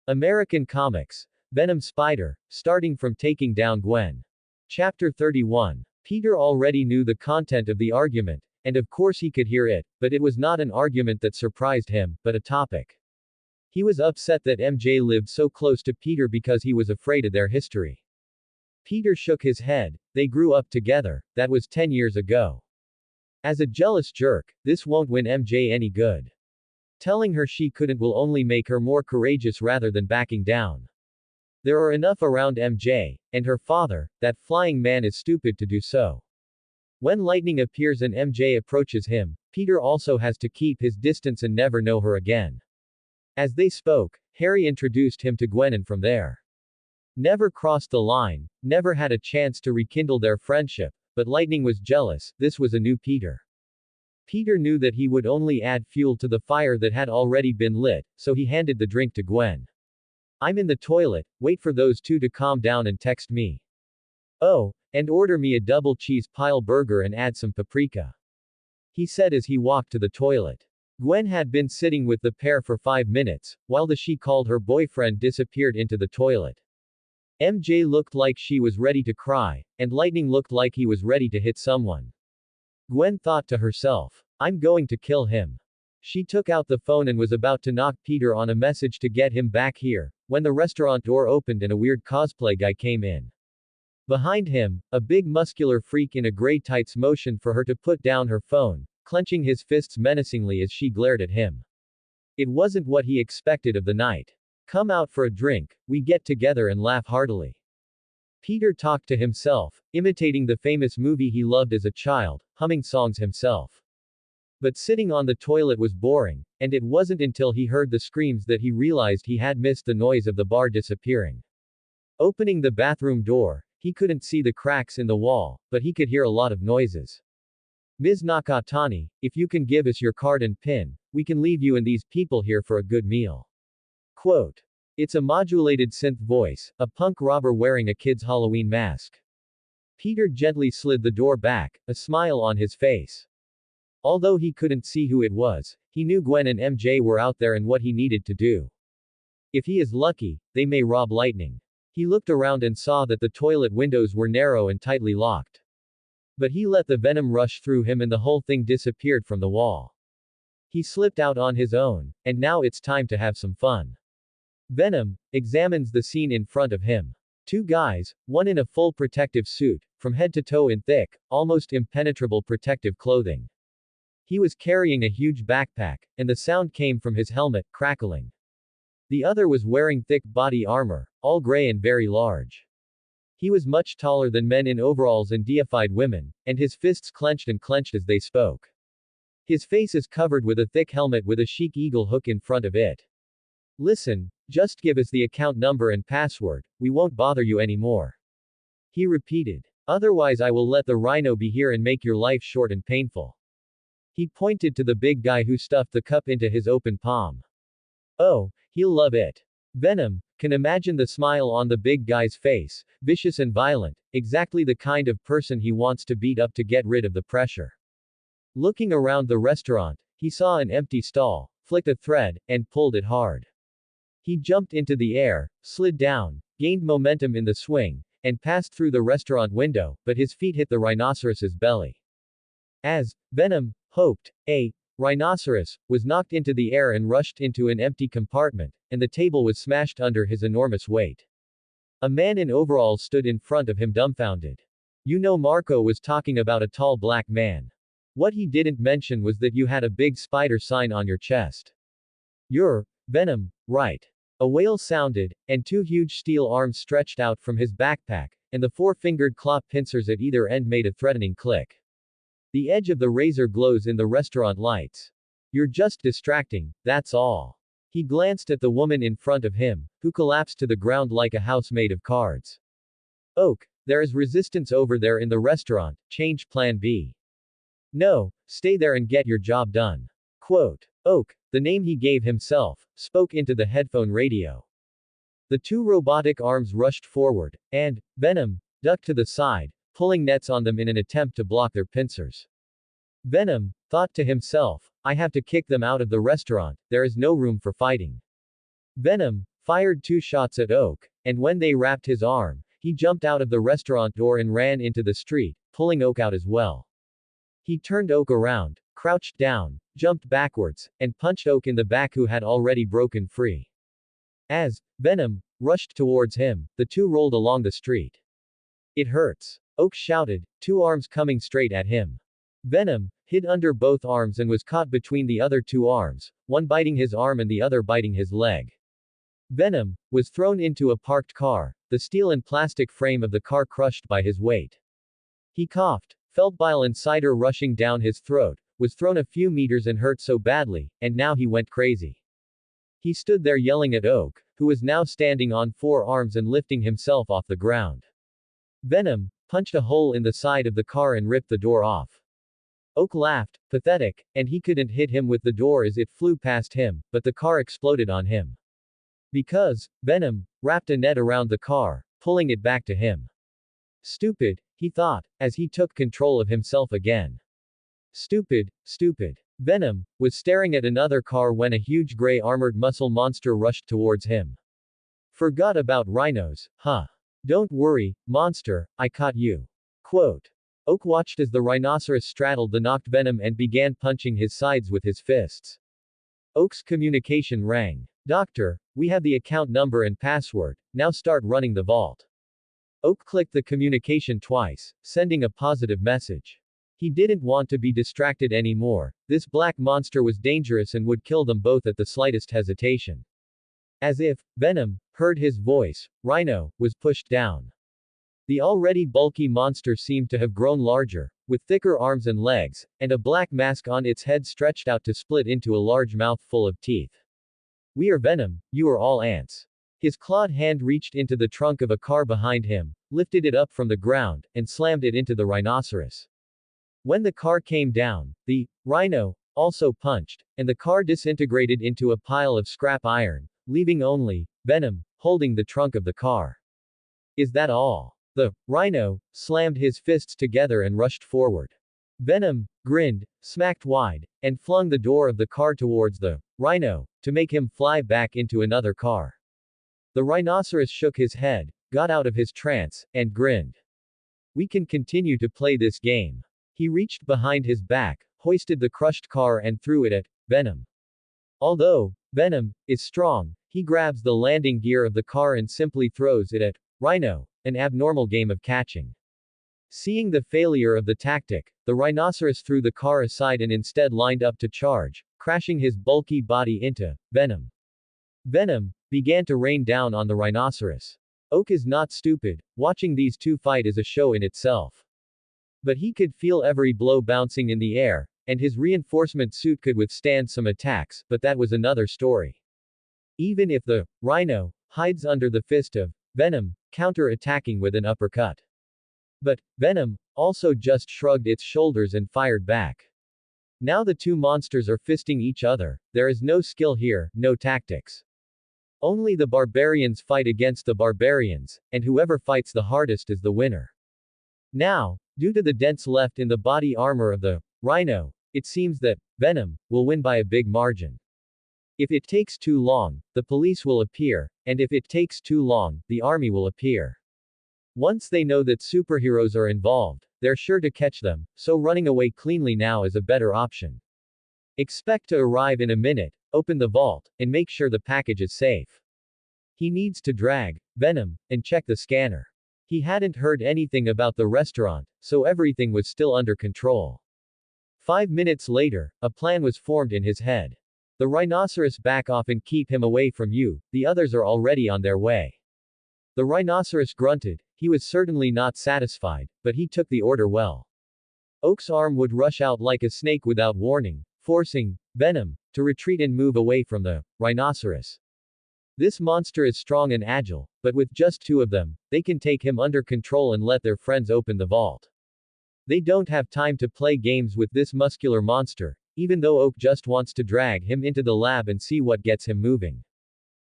American Comics. Venom Spider, starting from taking down Gwen. Chapter 31. Peter already knew the content of the argument, and of course he could hear it, but it was not an argument that surprised him, but a topic. He was upset that MJ lived so close to Peter because he was afraid of their history. Peter shook his head. They grew up together, that was 10 years ago. As a jealous jerk, this won't win MJ any good. Telling her she couldn't will only make her more courageous rather than backing down. There are enough around MJ, and her father, that flying man is stupid to do so. When lightning appears and MJ approaches him, Peter also has to keep his distance and never know her again. As they spoke, Harry introduced him to Gwen and from there. Never crossed the line, never had a chance to rekindle their friendship, but lightning was jealous, this was a new Peter. Peter knew that he would only add fuel to the fire that had already been lit, so he handed the drink to Gwen. I'm in the toilet, wait for those two to calm down and text me. Oh, and order me a double cheese pile burger and add some paprika. He said as he walked to the toilet. Gwen had been sitting with the pair for 5 minutes, while the she called her boyfriend disappeared into the toilet. MJ looked like she was ready to cry, and Lightning looked like he was ready to hit someone. Gwen thought to herself, I'm going to kill him. She took out the phone and was about to knock Peter on a message to get him back here, when the restaurant door opened and a weird cosplay guy came in. Behind him, a big muscular freak in a gray tights motioned for her to put down her phone, clenching his fists menacingly as she glared at him. It wasn't what he expected of the night. Come out for a drink, we get together and laugh heartily. Peter talked to himself, imitating the famous movie he loved as a child, humming songs himself. But sitting on the toilet was boring, and it wasn't until he heard the screams that he realized he had missed the noise of the bar disappearing. Opening the bathroom door, he couldn't see the cracks in the wall, but he could hear a lot of noises. Ms. Nakatani, if you can give us your card and PIN, we can leave you and these people here for a good meal. Quote. It's a modulated synth voice, a punk robber wearing a kid's Halloween mask. Peter gently slid the door back, a smile on his face. Although he couldn't see who it was, he knew Gwen and MJ were out there and what he needed to do. If he is lucky, they may rob Lightning. He looked around and saw that the toilet windows were narrow and tightly locked. But he let the venom rush through him and the whole thing disappeared from the wall. He slipped out on his own, and now it's time to have some fun. Venom examines the scene in front of him. Two guys, one in a full protective suit, from head to toe in thick, almost impenetrable protective clothing. He was carrying a huge backpack, and the sound came from his helmet, crackling. The other was wearing thick body armor, all gray and very large. He was much taller than men in overalls and deified women, and his fists clenched and clenched as they spoke. His face is covered with a thick helmet with a chic eagle hook in front of it. Listen, just give us the account number and password, we won't bother you anymore. He repeated. Otherwise I will let the rhino be here and make your life short and painful. He pointed to the big guy who stuffed the cup into his open palm. Oh, he'll love it. Venom can imagine the smile on the big guy's face, vicious and violent, exactly the kind of person he wants to beat up to get rid of the pressure. Looking around the restaurant, he saw an empty stall, flicked a thread, and pulled it hard. He jumped into the air, slid down, gained momentum in the swing, and passed through the restaurant window, but his feet hit the rhinoceros's belly. As Venom hoped, a rhinoceros was knocked into the air and rushed into an empty compartment, and the table was smashed under his enormous weight. A man in overalls stood in front of him dumbfounded. You know Marco was talking about a tall black man. What he didn't mention was that you had a big spider sign on your chest. You're Venom, right? A wail sounded, and two huge steel arms stretched out from his backpack, and the four-fingered claw pincers at either end made a threatening click. The edge of the razor glows in the restaurant lights. You're just distracting, that's all. He glanced at the woman in front of him, who collapsed to the ground like a house made of cards. Oak, there is resistance over there in the restaurant, change plan B. No, stay there and get your job done. Quote. Oak, the name he gave himself, spoke into the headphone radio. The two robotic arms rushed forward, and Venom ducked to the side, pulling nets on them in an attempt to block their pincers. Venom thought to himself, I have to kick them out of the restaurant, there is no room for fighting. Venom fired 2 shots at Oak, and when they wrapped his arm, he jumped out of the restaurant door and ran into the street, pulling Oak out as well. He turned Oak around, crouched down, jumped backwards, and punched Oak in the back, who had already broken free. As Venom rushed towards him, the two rolled along the street. "It hurts," Oak shouted, 2 arms coming straight at him. Venom hid under both arms and was caught between the other 2 arms, one biting his arm and the other biting his leg. Venom was thrown into a parked car, the steel and plastic frame of the car crushed by his weight. He coughed, felt bile and cider rushing down his throat, was thrown a few meters and hurt so badly, and now he went crazy. He stood there yelling at Oak, who was now standing on 4 arms and lifting himself off the ground. Venom punched a hole in the side of the car and ripped the door off. Oak laughed, pathetic, and he couldn't hit him with the door as it flew past him, but the car exploded on him. Because Venom wrapped a net around the car, pulling it back to him. Stupid, he thought, as he took control of himself again. Stupid, stupid. Venom was staring at another car when a huge gray armored muscle monster rushed towards him. "Forgot about rhinos, huh? Don't worry, monster, I caught you." Quote. Oak watched as the rhinoceros straddled the knocked Venom and began punching his sides with his fists. Oak's communication rang. "Doctor, we have the account number and password, now start running the vault." Oak clicked the communication twice, sending a positive message. He didn't want to be distracted anymore. This black monster was dangerous and would kill them both at the slightest hesitation. As if Venom heard his voice, Rhino was pushed down. The already bulky monster seemed to have grown larger, with thicker arms and legs, and a black mask on its head stretched out to split into a large mouth full of teeth. "We are Venom, you are all ants." His clawed hand reached into the trunk of a car behind him, lifted it up from the ground, and slammed it into the rhinoceros. When the car came down, the rhino also punched, and the car disintegrated into a pile of scrap iron, leaving only Venom holding the trunk of the car. "Is that all?" The rhino slammed his fists together and rushed forward. Venom grinned, smacked wide, and flung the door of the car towards the rhino to make him fly back into another car. The rhinoceros shook his head, got out of his trance, and grinned. "We can continue to play this game." He reached behind his back, hoisted the crushed car and threw it at Venom. Although Venom is strong, he grabs the landing gear of the car and simply throws it at Rhino, an abnormal game of catching. Seeing the failure of the tactic, the rhinoceros threw the car aside and instead lined up to charge, crashing his bulky body into Venom. Venom began to rain down on the rhinoceros. Oak is not stupid, watching these two fight is a show in itself. But he could feel every blow bouncing in the air, and his reinforcement suit could withstand some attacks, but that was another story. Even if the rhino hides under the fist of Venom, counter-attacking with an uppercut. But Venom also just shrugged its shoulders and fired back. Now the two monsters are fisting each other. There is no skill here, no tactics. Only the barbarians fight against the barbarians, and whoever fights the hardest is the winner. Now, due to the dents left in the body armor of the rhino, it seems that Venom will win by a big margin. If it takes too long, the police will appear, and if it takes too long, the army will appear. Once they know that superheroes are involved, they're sure to catch them, so running away cleanly now is a better option. Expect to arrive in a minute, open the vault, and make sure the package is safe. He needs to drag Venom and check the scanner. He hadn't heard anything about the restaurant, so everything was still under control. 5 minutes later, a plan was formed in his head. The rhinoceros back off and keep him away from you, the others are already on their way. The rhinoceros grunted, he was certainly not satisfied, but he took the order well. Oak's arm would rush out like a snake without warning, forcing Venom to retreat and move away from the rhinoceros. This monster is strong and agile, but with just two of them, they can take him under control and let their friends open the vault. They don't have time to play games with this muscular monster, even though Oak just wants to drag him into the lab and see what gets him moving.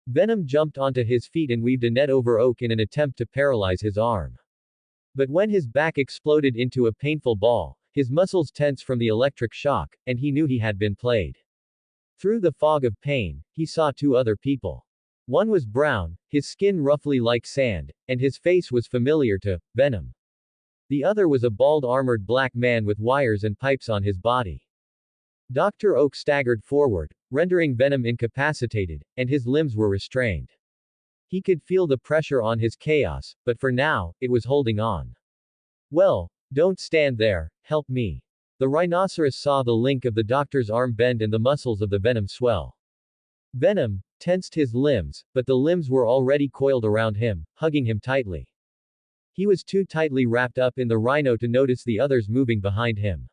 Venom jumped onto his feet and weaved a net over Oak in an attempt to paralyze his arm. But when his back exploded into a painful ball, his muscles tense from the electric shock, and he knew he had been played. Through the fog of pain, he saw two other people. One was brown, his skin roughly like sand, and his face was familiar to Venom. The other was a bald armored black man with wires and pipes on his body. Dr. Oak staggered forward, rendering Venom incapacitated, and his limbs were restrained. He could feel the pressure on his chaos, but for now, it was holding on. Well, don't stand there, help me. The rhinoceros saw the link of the doctor's arm bend and the muscles of the Venom swell. Venom tensed his limbs, but the limbs were already coiled around him, hugging him tightly. He was too tightly wrapped up in the rhino to notice the others moving behind him.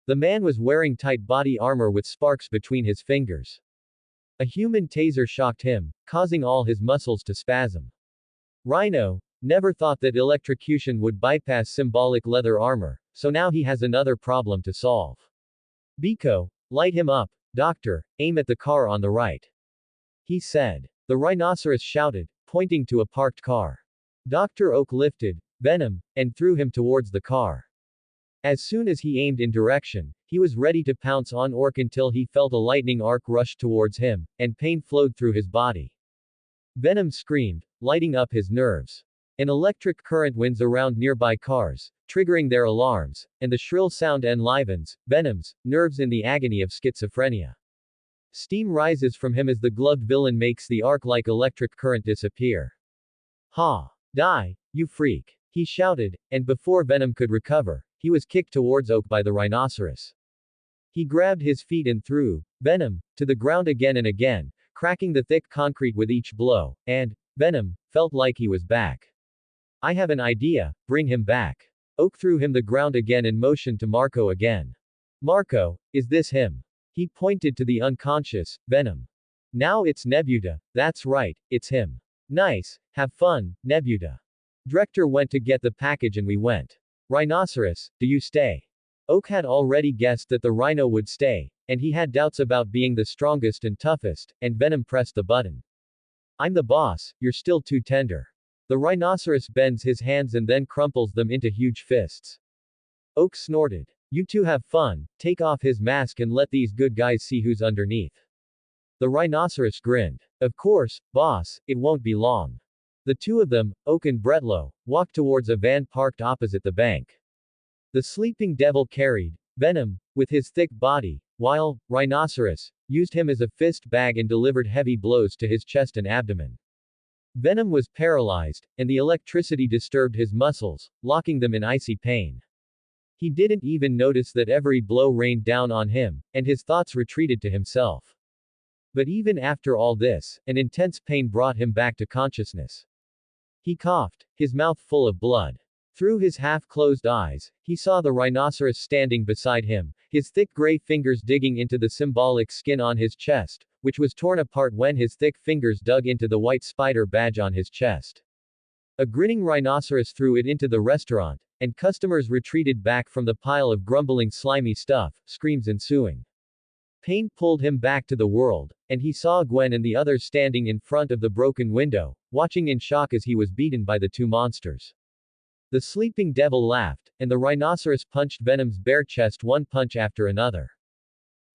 The man was wearing tight body armor with sparks between his fingers. A human taser shocked him, causing all his muscles to spasm. Rhino never thought that electrocution would bypass symbolic leather armor, so now he has another problem to solve. Biko, light him up, doctor, aim at the car on the right. He said. The rhinoceros shouted, pointing to a parked car. Dr. Oak lifted Venom and threw him towards the car. As soon as he aimed in direction, he was ready to pounce on Orc until he felt a lightning arc rush towards him, and pain flowed through his body. Venom screamed, lighting up his nerves. An electric current winds around nearby cars, triggering their alarms, and the shrill sound enlivens Venom's nerves in the agony of schizophrenia. Steam rises from him as the gloved villain makes the arc-like electric current disappear. Ha! Die, you freak! He shouted, and before Venom could recover, he was kicked towards Oak by the rhinoceros. He grabbed his feet and threw Venom to the ground again and again, cracking the thick concrete with each blow, and Venom felt like he was back. I have an idea, bring him back. Oak threw him the ground again and motioned to Marco again. Marco, is this him? He pointed to the unconscious Venom. Now it's Nebuta, that's right, it's him. Nice, have fun, Nebuta. Director went to get the package and we went. Rhinoceros, do you stay? Oak had already guessed that the rhino would stay, and he had doubts about being the strongest and toughest, and Venom pressed the button. I'm the boss, you're still too tender. The rhinoceros bends his hands and then crumples them into huge fists. Oak snorted. You two have fun, take off his mask and let these good guys see who's underneath. The rhinoceros grinned. Of course, boss, it won't be long. The two of them, Oak and Bretlow, walked towards a van parked opposite the bank. The sleeping devil carried Venom with his thick body, while Rhinoceros used him as a fist bag and delivered heavy blows to his chest and abdomen. Venom was paralyzed, and the electricity disturbed his muscles, locking them in icy pain. He didn't even notice that every blow rained down on him, and his thoughts retreated to himself. But even after all this, an intense pain brought him back to consciousness. He coughed, his mouth full of blood. Through his half-closed eyes, he saw the rhinoceros standing beside him, his thick gray fingers digging into the symbolic skin on his chest, which was torn apart when his thick fingers dug into the white spider badge on his chest. A grinning rhinoceros threw it into the restaurant, and customers retreated back from the pile of grumbling slimy stuff, screams ensuing. Pain pulled him back to the world, and he saw Gwen and the others standing in front of the broken window, watching in shock as he was beaten by the two monsters. The sleeping devil laughed, and the rhinoceros punched Venom's bare chest one punch after another.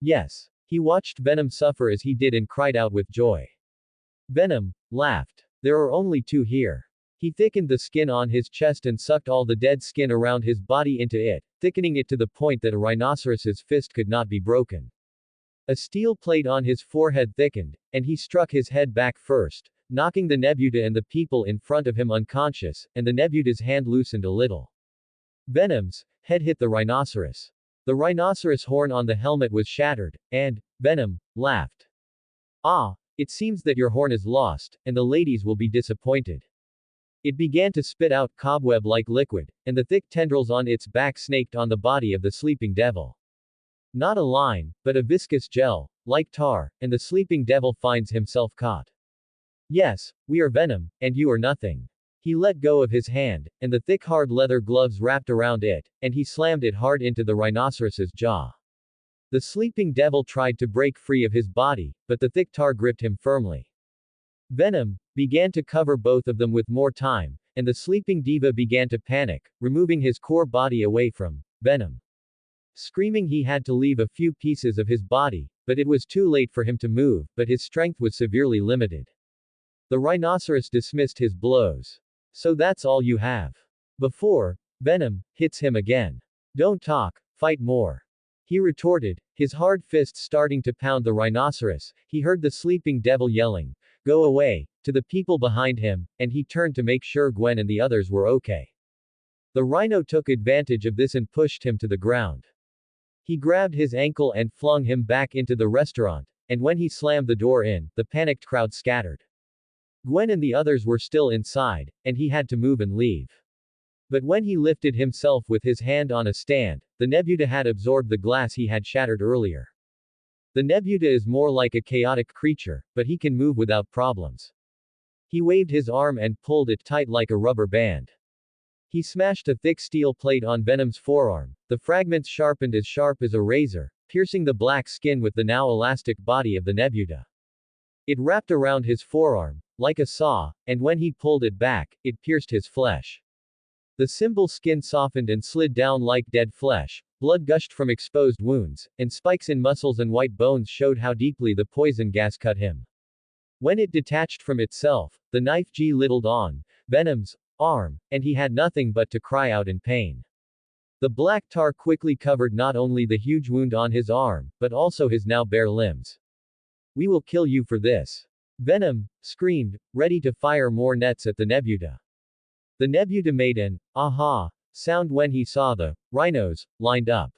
Yes. He watched Venom suffer as he did and cried out with joy. Venom laughed. There are only two here. He thickened the skin on his chest and sucked all the dead skin around his body into it, thickening it to the point that a rhinoceros's fist could not be broken. A steel plate on his forehead thickened, and he struck his head back first, knocking the Nebuta and the people in front of him unconscious, and the Nebuta's hand loosened a little. Venom's head hit the rhinoceros. The rhinoceros horn on the helmet was shattered, and Venom laughed. Ah, it seems that your horn is lost, and the ladies will be disappointed. It began to spit out cobweb-like liquid, and the thick tendrils on its back snaked on the body of the sleeping devil. Not a line, but a viscous gel, like tar, and the sleeping devil finds himself caught. Yes, we are Venom, and you are nothing. He let go of his hand, and the thick hard leather gloves wrapped around it, and he slammed it hard into the rhinoceros's jaw. The sleeping devil tried to break free of his body, but the thick tar gripped him firmly. Venom began to cover both of them with more time, and the sleeping diva began to panic, removing his core body away from Venom. Screaming, he had to leave a few pieces of his body, but it was too late for him to move, but his strength was severely limited. The rhinoceros dismissed his blows. So that's all you have. Before, Venom hits him again. Don't talk, fight more. He retorted, his hard fists starting to pound the rhinoceros. He heard the sleeping devil yelling, "Go away," to the people behind him, and he turned to make sure Gwen and the others were okay. The rhino took advantage of this and pushed him to the ground. He grabbed his ankle and flung him back into the restaurant, and when he slammed the door in, the panicked crowd scattered. Gwen and the others were still inside, and he had to move and leave. But when he lifted himself with his hand on a stand, the Nebuta had absorbed the glass he had shattered earlier. The Nebuta is more like a chaotic creature, but he can move without problems. He waved his arm and pulled it tight like a rubber band. He smashed a thick steel plate on Venom's forearm, the fragments sharp as a razor, piercing the black skin with the now elastic body of the Nebuta. It wrapped around his forearm, like a saw, and when he pulled it back, it pierced his flesh. The symbol skin softened and slid down like dead flesh, blood gushed from exposed wounds, and spikes in muscles and white bones showed how deeply the poison gas cut him. When it detached from itself, the knife glittered on Venom's arm, and he had nothing but to cry out in pain. The black tar quickly covered not only the huge wound on his arm, but also his now bare limbs. "We will kill you for this." Venom screamed, ready to fire more nets at the Nebuta. The Nebuta made an aha sound when he saw the rhinos lined up.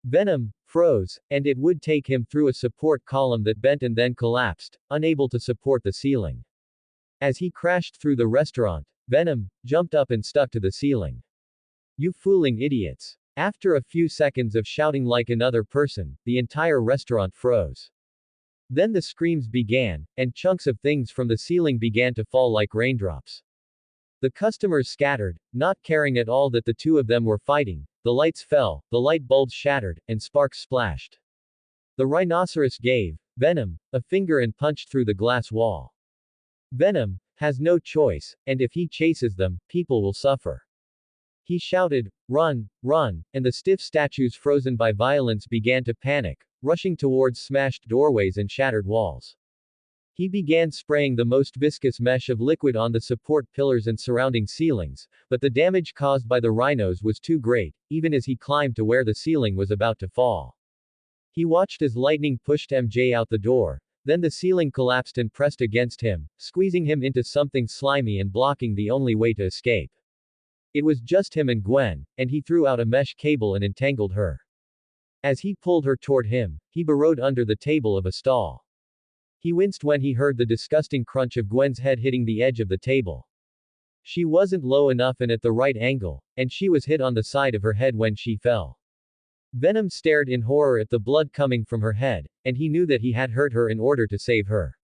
Venom froze, and it would take him through a support column that bent and then collapsed, unable to support the ceiling. As he crashed through the restaurant, Venom jumped up and stuck to the ceiling. "You fooling idiots." After a few seconds of shouting like another person, the entire restaurant froze. Then the screams began, and chunks of things from the ceiling began to fall like raindrops. The customers scattered, not caring at all that the two of them were fighting. The lights fell, the light bulbs shattered, and sparks splashed. The rhinoceros gave Venom a finger and punched through the glass wall. Venom has no choice, and if he chases them, people will suffer. He shouted, "Run, run," and the stiff statues frozen by violence began to panic, rushing towards smashed doorways and shattered walls. He began spraying the most viscous mesh of liquid on the support pillars and surrounding ceilings, but the damage caused by the rhinos was too great, even as he climbed to where the ceiling was about to fall. He watched as lightning pushed MJ out the door, then the ceiling collapsed and pressed against him, squeezing him into something slimy and blocking the only way to escape. It was just him and Gwen, and he threw out a mesh cable and entangled her. As he pulled her toward him, he burrowed under the table of a stall. He winced when he heard the disgusting crunch of Gwen's head hitting the edge of the table. She wasn't low enough and at the right angle, and she was hit on the side of her head when she fell. Venom stared in horror at the blood coming from her head, and he knew that he had hurt her in order to save her.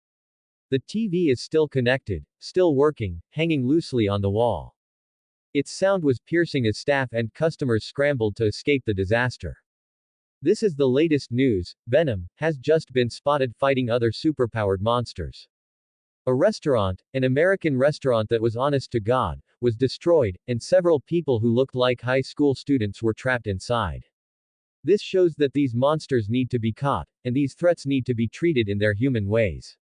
The TV is still connected, still working, hanging loosely on the wall. Its sound was piercing as staff and customers scrambled to escape the disaster. "This is the latest news. Venom has just been spotted fighting other superpowered monsters. A restaurant, an American restaurant that was honest to God, was destroyed, and several people who looked like high school students were trapped inside. This shows that these monsters need to be caught, and these threats need to be treated in their human ways.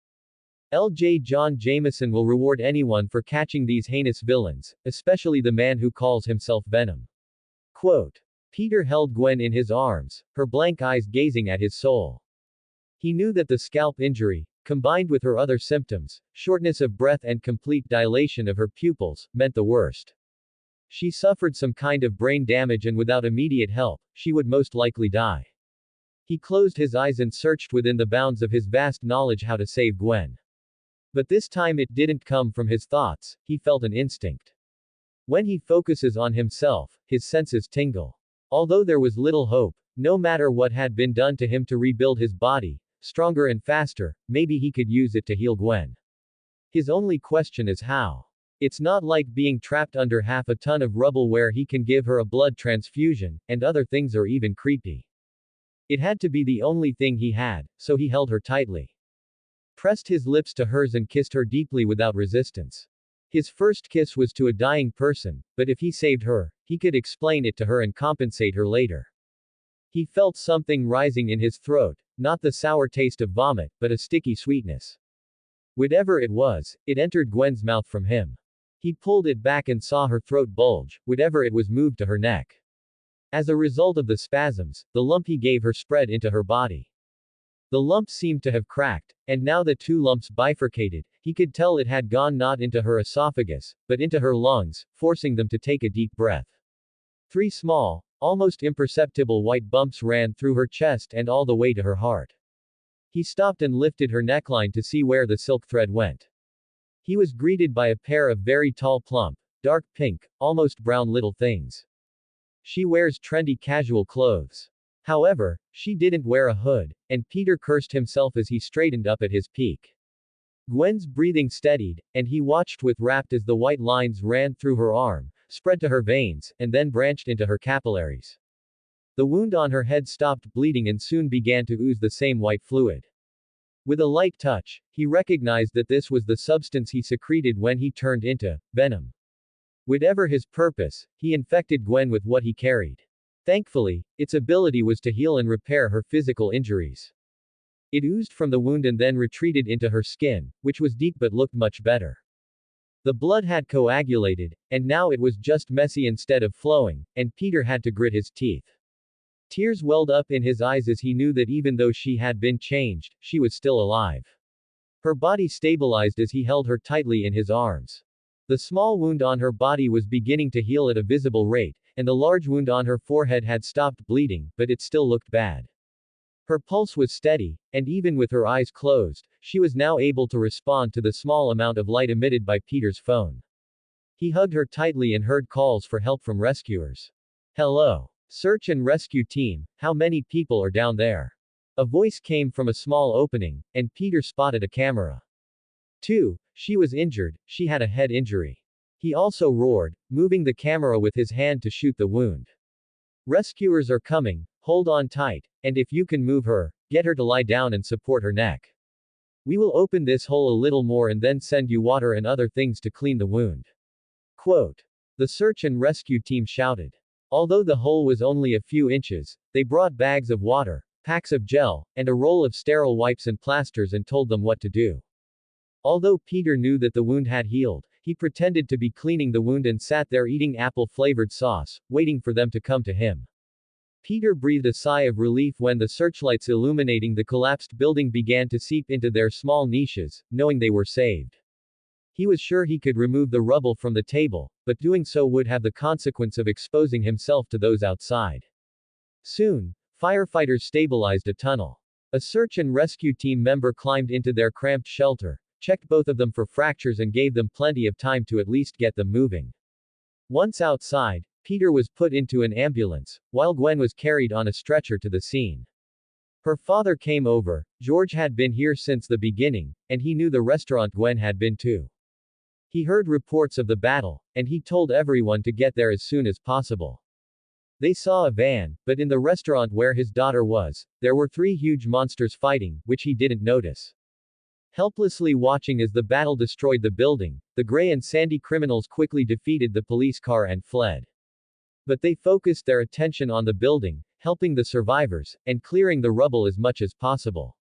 L.J. John Jameson will reward anyone for catching these heinous villains, especially the man who calls himself Venom." Quote. Peter held Gwen in his arms, her blank eyes gazing at his soul. He knew that the scalp injury, combined with her other symptoms, shortness of breath and complete dilation of her pupils, meant the worst. She suffered some kind of brain damage and without immediate help, she would most likely die. He closed his eyes and searched within the bounds of his vast knowledge how to save Gwen. But this time it didn't come from his thoughts, he felt an instinct. When he focuses on himself, his senses tingle. Although there was little hope, no matter what had been done to him to rebuild his body, stronger and faster, maybe he could use it to heal Gwen. His only question is how. It's not like being trapped under half a ton of rubble where he can give her a blood transfusion, and other things are even creepy. It had to be the only thing he had, so he held her tightly. Pressed his lips to hers and kissed her deeply without resistance. His first kiss was to a dying person, but if he saved her, he could explain it to her and compensate her later. He felt something rising in his throat, not the sour taste of vomit, but a sticky sweetness. Whatever it was, it entered Gwen's mouth from him. He pulled it back and saw her throat bulge, whatever it was moved to her neck. As a result of the spasms, the lump he gave her spread into her body. The lump seemed to have cracked, and now the two lumps bifurcated, he could tell it had gone not into her esophagus, but into her lungs, forcing them to take a deep breath. 3 small, almost imperceptible white bumps ran through her chest and all the way to her heart. He stopped and lifted her neckline to see where the silk thread went. He was greeted by a pair of very tall plump, dark pink, almost brown little things. She wears trendy casual clothes. However, she didn't wear a hood, and Peter cursed himself as he straightened up at his peak. Gwen's breathing steadied, and he watched with rapt as the white lines ran through her arm, spread to her veins, and then branched into her capillaries. The wound on her head stopped bleeding and soon began to ooze the same white fluid. With a light touch, he recognized that this was the substance he secreted when he turned into Venom. Whatever his purpose, he infected Gwen with what he carried. Thankfully, its ability was to heal and repair her physical injuries. It oozed from the wound and then retreated into her skin, which was deep but looked much better. The blood had coagulated, and now it was just messy instead of flowing, and Peter had to grit his teeth. Tears welled up in his eyes as he knew that even though she had been changed, she was still alive. Her body stabilized as he held her tightly in his arms. The small wound on her body was beginning to heal at a visible rate, and the large wound on her forehead had stopped bleeding, but it still looked bad. Her pulse was steady, and even with her eyes closed, she was now able to respond to the small amount of light emitted by Peter's phone. He hugged her tightly and heard calls for help from rescuers. Hello. Search and rescue team, how many people are down there? A voice came from a small opening, and Peter spotted a camera. 2. She was injured, she had a head injury. He also roared, moving the camera with his hand to shoot the wound. Rescuers are coming, hold on tight, and if you can move her, get her to lie down and support her neck. We will open this hole a little more and then send you water and other things to clean the wound. Quote. The search and rescue team shouted. Although the hole was only a few inches, they brought bags of water, packs of gel, and a roll of sterile wipes and plasters and told them what to do. Although Peter knew that the wound had healed, he pretended to be cleaning the wound and sat there eating apple-flavored sauce, waiting for them to come to him. Peter breathed a sigh of relief when the searchlights illuminating the collapsed building began to seep into their small niches, knowing they were saved. He was sure he could remove the rubble from the table, but doing so would have the consequence of exposing himself to those outside. Soon, firefighters stabilized a tunnel. A search and rescue team member climbed into their cramped shelter, checked both of them for fractures and gave them plenty of time to at least get them moving. Once outside, Peter was put into an ambulance, while Gwen was carried on a stretcher to the scene. Her father came over. George had been here since the beginning, and he knew the restaurant Gwen had been to. He heard reports of the battle, and he told everyone to get there as soon as possible. They saw a van, but in the restaurant where his daughter was, there were 3 huge monsters fighting, which he didn't notice. Helplessly watching as the battle destroyed the building, the gray and sandy criminals quickly defeated the police car and fled. But they focused their attention on the building, helping the survivors, and clearing the rubble as much as possible.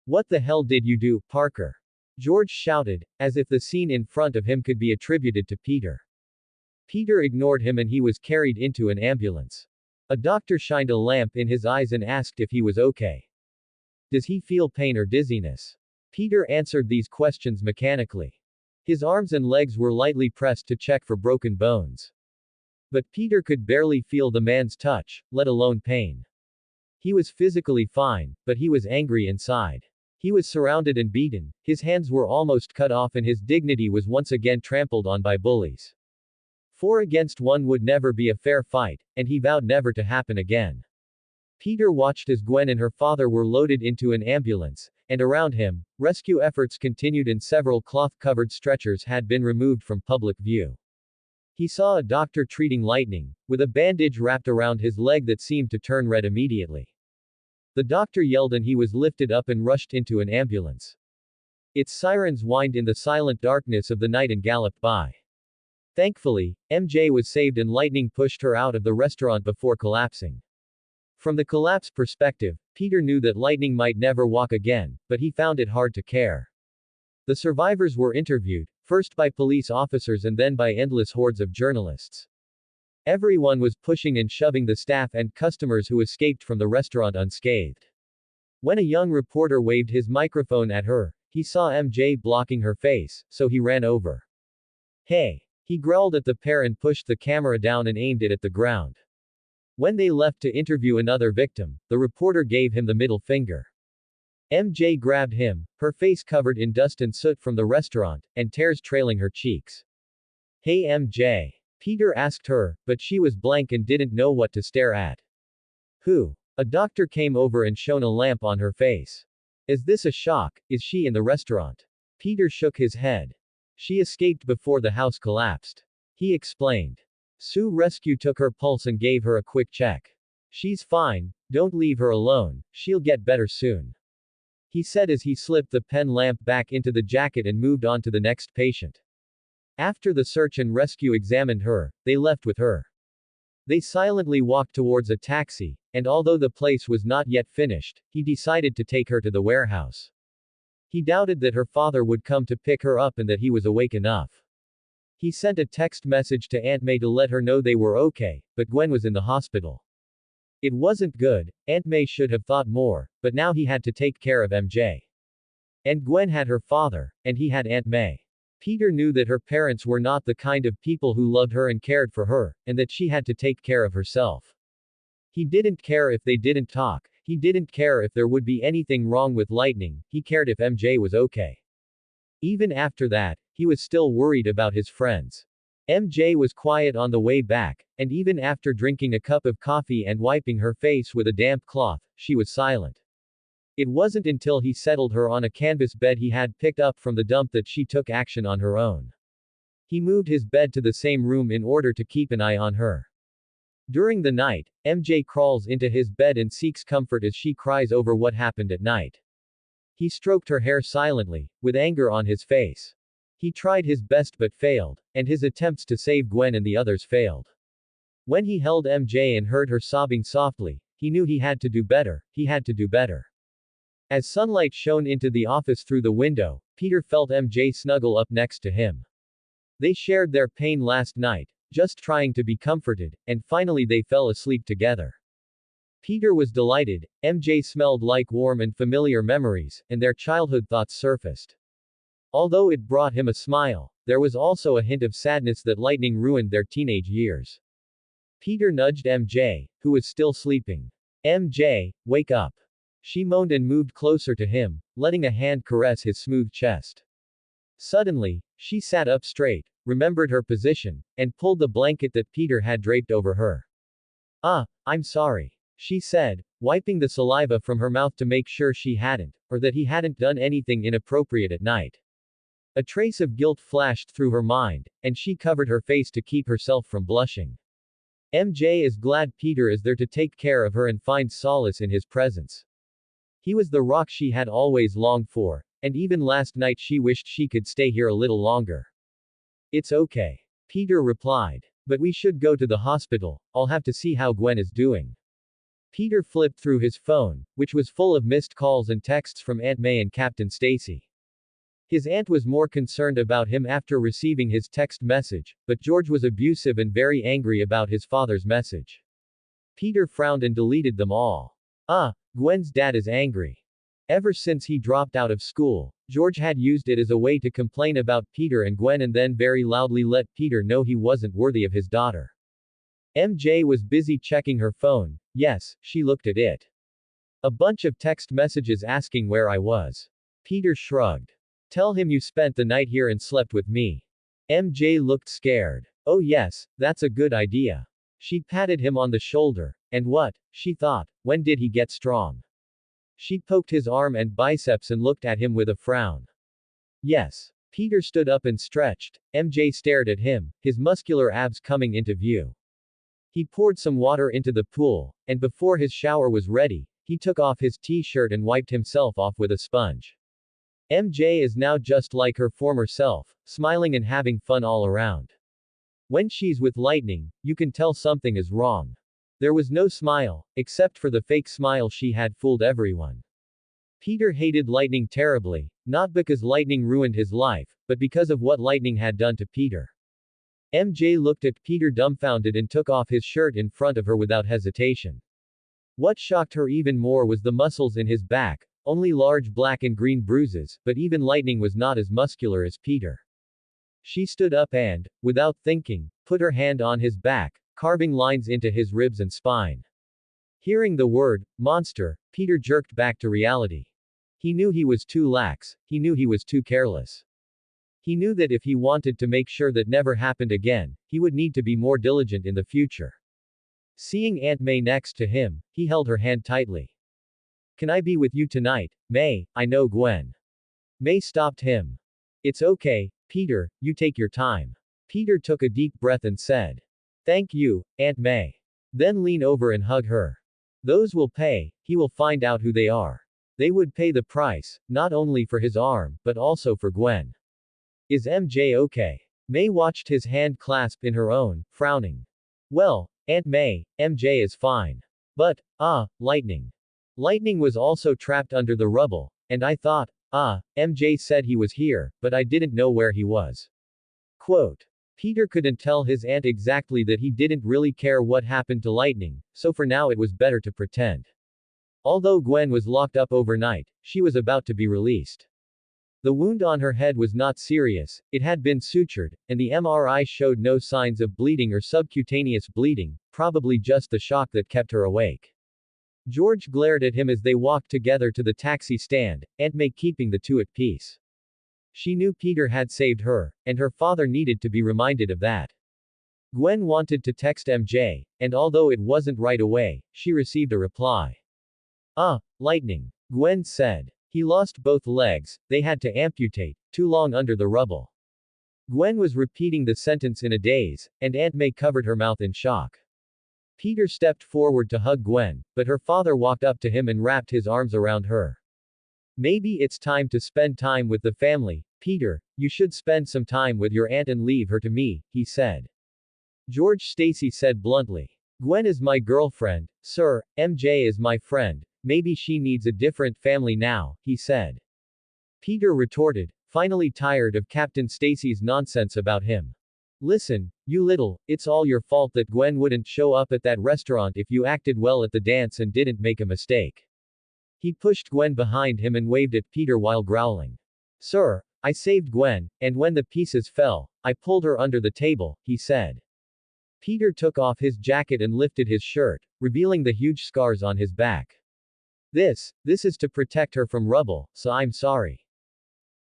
What the hell did you do, Parker? George shouted, as if the scene in front of him could be attributed to Peter. Peter ignored him and he was carried into an ambulance. A doctor shined a lamp in his eyes and asked if he was okay. Does he feel pain or dizziness? Peter answered these questions mechanically. His arms and legs were lightly pressed to check for broken bones. But Peter could barely feel the man's touch, let alone pain. He was physically fine, but he was angry inside. He was surrounded and beaten, his hands were almost cut off and his dignity was once again trampled on by bullies. 4 against 1 would never be a fair fight, and he vowed never to happen again. Peter watched as Gwen and her father were loaded into an ambulance, and around him, rescue efforts continued and several cloth-covered stretchers had been removed from public view. He saw a doctor treating Lightning, with a bandage wrapped around his leg that seemed to turn red immediately. The doctor yelled and he was lifted up and rushed into an ambulance. Its sirens whined in the silent darkness of the night and galloped by. Thankfully, MJ was saved and Lightning pushed her out of the restaurant before collapsing. From the collapse perspective, Peter knew that Lightning might never walk again, but he found it hard to care. The survivors were interviewed, first by police officers and then by endless hordes of journalists. Everyone was pushing and shoving the staff and customers who escaped from the restaurant unscathed. When a young reporter waved his microphone at her, he saw MJ blocking her face, so he ran over. Hey! He growled at the pair and pushed the camera down and aimed it at the ground. When they left to interview another victim, the reporter gave him the middle finger. MJ grabbed him, her face covered in dust and soot from the restaurant, and tears trailing her cheeks. Hey MJ. Peter asked her, but she was blank and didn't know what to stare at. Who? A doctor came over and shone a lamp on her face. Is this a shock? Is she in the restaurant? Peter shook his head. She escaped before the house collapsed. He explained. Sue Rescue took her pulse and gave her a quick check. She's fine, don't leave her alone, she'll get better soon. He said as he slipped the pen lamp back into the jacket and moved on to the next patient. After the search and rescue examined her, they left with her. They silently walked towards a taxi, and although the place was not yet finished, he decided to take her to the warehouse. He doubted that her father would come to pick her up and that he was awake enough. He sent a text message to Aunt May to let her know they were okay, but Gwen was in the hospital. It wasn't good, Aunt May should have thought more, but now he had to take care of MJ. And Gwen had her father, and he had Aunt May. Peter knew that her parents were not the kind of people who loved her and cared for her, and that she had to take care of herself. He didn't care if they didn't talk, he didn't care if there would be anything wrong with Lightning, he cared if MJ was okay. Even after that, he was still worried about his friends. MJ was quiet on the way back, and even after drinking a cup of coffee and wiping her face with a damp cloth, she was silent. It wasn't until he settled her on a canvas bed he had picked up from the dump that she took action on her own. He moved his bed to the same room in order to keep an eye on her. During the night, MJ crawls into his bed and seeks comfort as she cries over what happened at night. He stroked her hair silently, with anger on his face. He tried his best but failed, and his attempts to save Gwen and the others failed. When he held MJ and heard her sobbing softly, he knew he had to do better, he had to do better. As sunlight shone into the office through the window, Peter felt MJ snuggle up next to him. They shared their pain last night, just trying to be comforted, and finally they fell asleep together. Peter was delighted, MJ smelled like warm and familiar memories, and their childhood thoughts surfaced. Although it brought him a smile, there was also a hint of sadness that Lightning ruined their teenage years. Peter nudged MJ, who was still sleeping. MJ, wake up. She moaned and moved closer to him, letting a hand caress his smooth chest. Suddenly, she sat up straight, remembered her position, and pulled the blanket that Peter had draped over her. I'm sorry, she said, wiping the saliva from her mouth to make sure she hadn't, or that he hadn't done anything inappropriate at night. A trace of guilt flashed through her mind, and she covered her face to keep herself from blushing. MJ is glad Peter is there to take care of her and finds solace in his presence. He was the rock she had always longed for, and even last night she wished she could stay here a little longer. It's okay. Peter replied. But we should go to the hospital, I'll have to see how Gwen is doing. Peter flipped through his phone, which was full of missed calls and texts from Aunt May and Captain Stacy. His aunt was more concerned about him after receiving his text message, but George was abusive and very angry about his father's message. Peter frowned and deleted them all. Gwen's dad is angry. Ever since he dropped out of school, George had used it as a way to complain about Peter and Gwen and then very loudly let Peter know he wasn't worthy of his daughter. MJ was busy checking her phone. Yes, she looked at it. A bunch of text messages asking where I was. Peter shrugged. Tell him you spent the night here and slept with me. MJ looked scared. Oh yes, that's a good idea. She patted him on the shoulder. And what, she thought, when did he get strong? She poked his arm and biceps and looked at him with a frown. Yes. Peter stood up and stretched. MJ stared at him, his muscular abs coming into view. He poured some water into the pool, and before his shower was ready, he took off his t-shirt and wiped himself off with a sponge. MJ is now just like her former self, smiling and having fun all around. When she's with Lightning, you can tell something is wrong. There was no smile, except for the fake smile she had fooled everyone. Peter hated lightning terribly, not because lightning ruined his life, but because of what lightning had done to Peter. MJ looked at Peter dumbfounded and took off his shirt in front of her without hesitation. What shocked her even more was the muscles in his back, only large black and green bruises, but even lightning was not as muscular as Peter. She stood up and, without thinking, put her hand on his back, carving lines into his ribs and spine. Hearing the word, monster, Peter jerked back to reality. He knew he was too lax, he knew he was too careless. He knew that if he wanted to make sure that never happened again, he would need to be more diligent in the future. Seeing Aunt May next to him, he held her hand tightly. Can I be with you tonight, May? I know Gwen. May stopped him. It's okay, Peter, you take your time. Peter took a deep breath and said, thank you, Aunt May. Then lean over and hug her. Those will pay, he will find out who they are. They would pay the price, not only for his arm, but also for Gwen. Is MJ okay? May watched his hand clasp in her own, frowning. Well, Aunt May, MJ is fine. But, lightning. Lightning was also trapped under the rubble, and I thought, MJ said he was here, but I didn't know where he was. Quote. Peter couldn't tell his aunt exactly that he didn't really care what happened to lightning, so for now it was better to pretend. Although Gwen was locked up overnight, she was about to be released. The wound on her head was not serious, it had been sutured, and the MRI showed no signs of bleeding or subcutaneous bleeding, probably just the shock that kept her awake. George glared at him as they walked together to the taxi stand, Aunt May keeping the two at peace. She knew Peter had saved her, and her father needed to be reminded of that. Gwen wanted to text MJ, and although it wasn't right away, she received a reply. Lightning. Gwen said. He lost both legs, they had to amputate, too long under the rubble. Gwen was repeating the sentence in a daze, and Aunt May covered her mouth in shock. Peter stepped forward to hug Gwen, but her father walked up to him and wrapped his arms around her. Maybe it's time to spend time with the family, Peter, you should spend some time with your aunt and leave her to me, he said. George Stacy said bluntly. Gwen is my girlfriend, sir, MJ is my friend. Maybe she needs a different family now, he said. Peter retorted, finally tired of Captain Stacy's nonsense about him. Listen, you little, it's all your fault that Gwen wouldn't show up at that restaurant if you acted well at the dance and didn't make a mistake. He pushed Gwen behind him and waved at Peter while growling. Sir, I saved Gwen, and when the pieces fell, I pulled her under the table, he said. Peter took off his jacket and lifted his shirt, revealing the huge scars on his back. This is to protect her from rubble, so I'm sorry.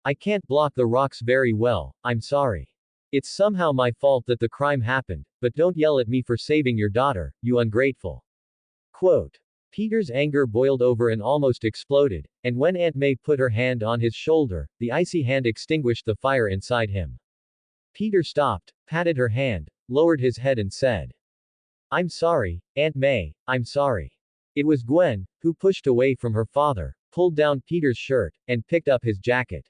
I can't block the rocks very well, I'm sorry. It's somehow my fault that the crime happened, but don't yell at me for saving your daughter, you ungrateful. Quote. Peter's anger boiled over and almost exploded, and when Aunt May put her hand on his shoulder, the icy hand extinguished the fire inside him. Peter stopped, patted her hand, lowered his head and said, I'm sorry, Aunt May, I'm sorry. It was Gwen, who pushed away from her father, pulled down Peter's shirt, and picked up his jacket.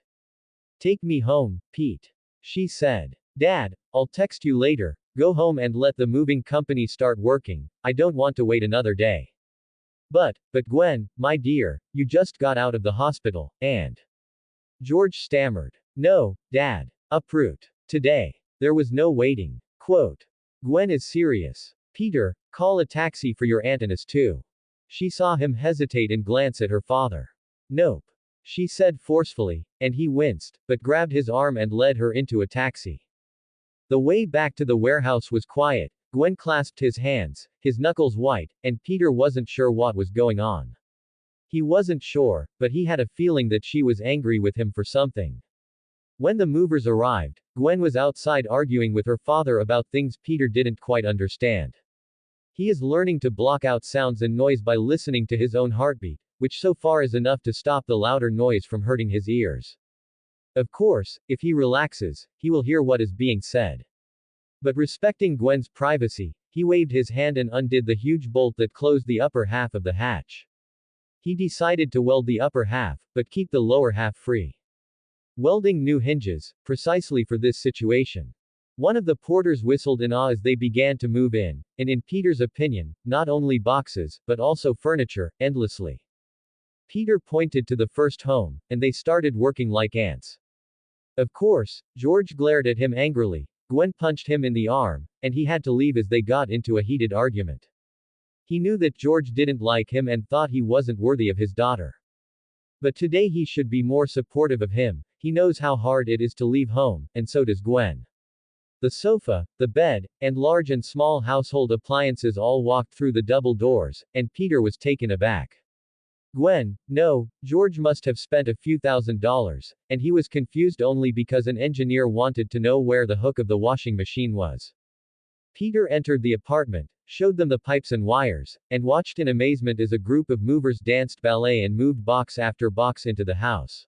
Take me home, Pete. She said. Dad, I'll text you later, go home and let the moving company start working, I don't want to wait another day. But Gwen, my dear, you just got out of the hospital, and... George stammered. No, Dad. Uproot. Today. There was no waiting. Quote. Gwen is serious. Peter, call a taxi for your aunt and us too. She saw him hesitate and glance at her father. Nope. She said forcefully, and he winced, but grabbed his arm and led her into a taxi. The way back to the warehouse was quiet. Gwen clasped his hands, his knuckles white, and Peter wasn't sure what was going on. He wasn't sure, but he had a feeling that she was angry with him for something. When the movers arrived, Gwen was outside arguing with her father about things Peter didn't quite understand. He is learning to block out sounds and noise by listening to his own heartbeat, which so far is enough to stop the louder noise from hurting his ears. Of course, if he relaxes, he will hear what is being said. But respecting Gwen's privacy, he waved his hand and undid the huge bolt that closed the upper half of the hatch. He decided to weld the upper half, but keep the lower half free. Welding new hinges, precisely for this situation. One of the porters whistled in awe as they began to move in, and in Peter's opinion, not only boxes, but also furniture, endlessly. Peter pointed to the first home, and they started working like ants. Of course, George glared at him angrily, Gwen punched him in the arm, and he had to leave as they got into a heated argument. He knew that George didn't like him and thought he wasn't worthy of his daughter. But today he should be more supportive of him, he knows how hard it is to leave home, and so does Gwen. The sofa, the bed, and large and small household appliances all walked through the double doors, and Peter was taken aback. Gwen, no, George must have spent a few $1,000s, and he was confused only because an engineer wanted to know where the hook of the washing machine was. Peter entered the apartment, showed them the pipes and wires, and watched in amazement as a group of movers danced ballet and moved box after box into the house.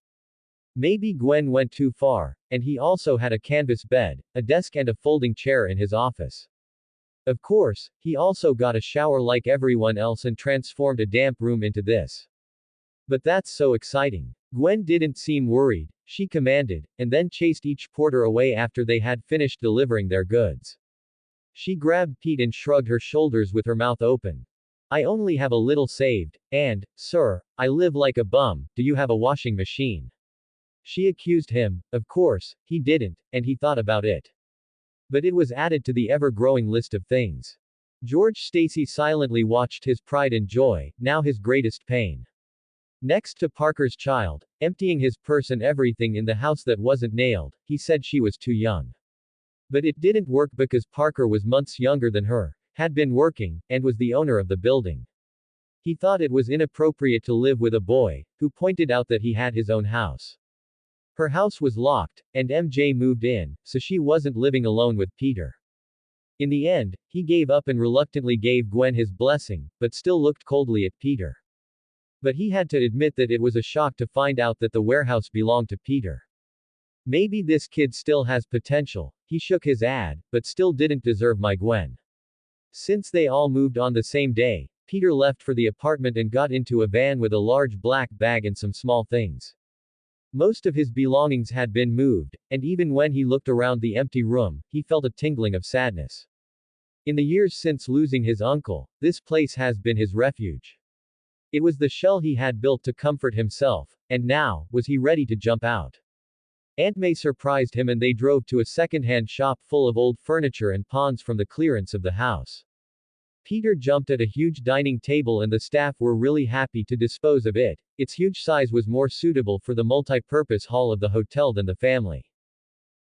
Maybe Gwen went too far, and he also had a canvas bed, a desk and a folding chair in his office. Of course, he also got a shower like everyone else and transformed a damp room into this. But that's so exciting. Gwen didn't seem worried, she commanded, and then chased each porter away after they had finished delivering their goods. She grabbed Pete and shrugged her shoulders with her mouth open. I only have a little saved, and, sir, I live like a bum, do you have a washing machine? She accused him, of course, he didn't, and he thought about it. But it was added to the ever-growing list of things. George Stacy silently watched his pride and joy, now his greatest pain. Next to Parker's child, emptying his purse and everything in the house that wasn't nailed, he said she was too young. But it didn't work because Parker was months younger than her, had been working, and was the owner of the building. He thought it was inappropriate to live with a boy, who pointed out that he had his own house. Her house was locked, and MJ moved in, so she wasn't living alone with Peter. In the end, he gave up and reluctantly gave Gwen his blessing, but still looked coldly at Peter. But he had to admit that it was a shock to find out that the warehouse belonged to Peter. Maybe this kid still has potential, he shook his head, but still didn't deserve my Gwen. Since they all moved on the same day, Peter left for the apartment and got into a van with a large black bag and some small things. Most of his belongings had been moved, and even when he looked around the empty room, he felt a tingling of sadness. In the years since losing his uncle, this place has been his refuge. It was the shell he had built to comfort himself, and now, was he ready to jump out? Aunt May surprised him and they drove to a second-hand shop full of old furniture and pawns from the clearance of the house. Peter jumped at a huge dining table and the staff were really happy to dispose of it. Its huge size was more suitable for the multi-purpose hall of the hotel than the family.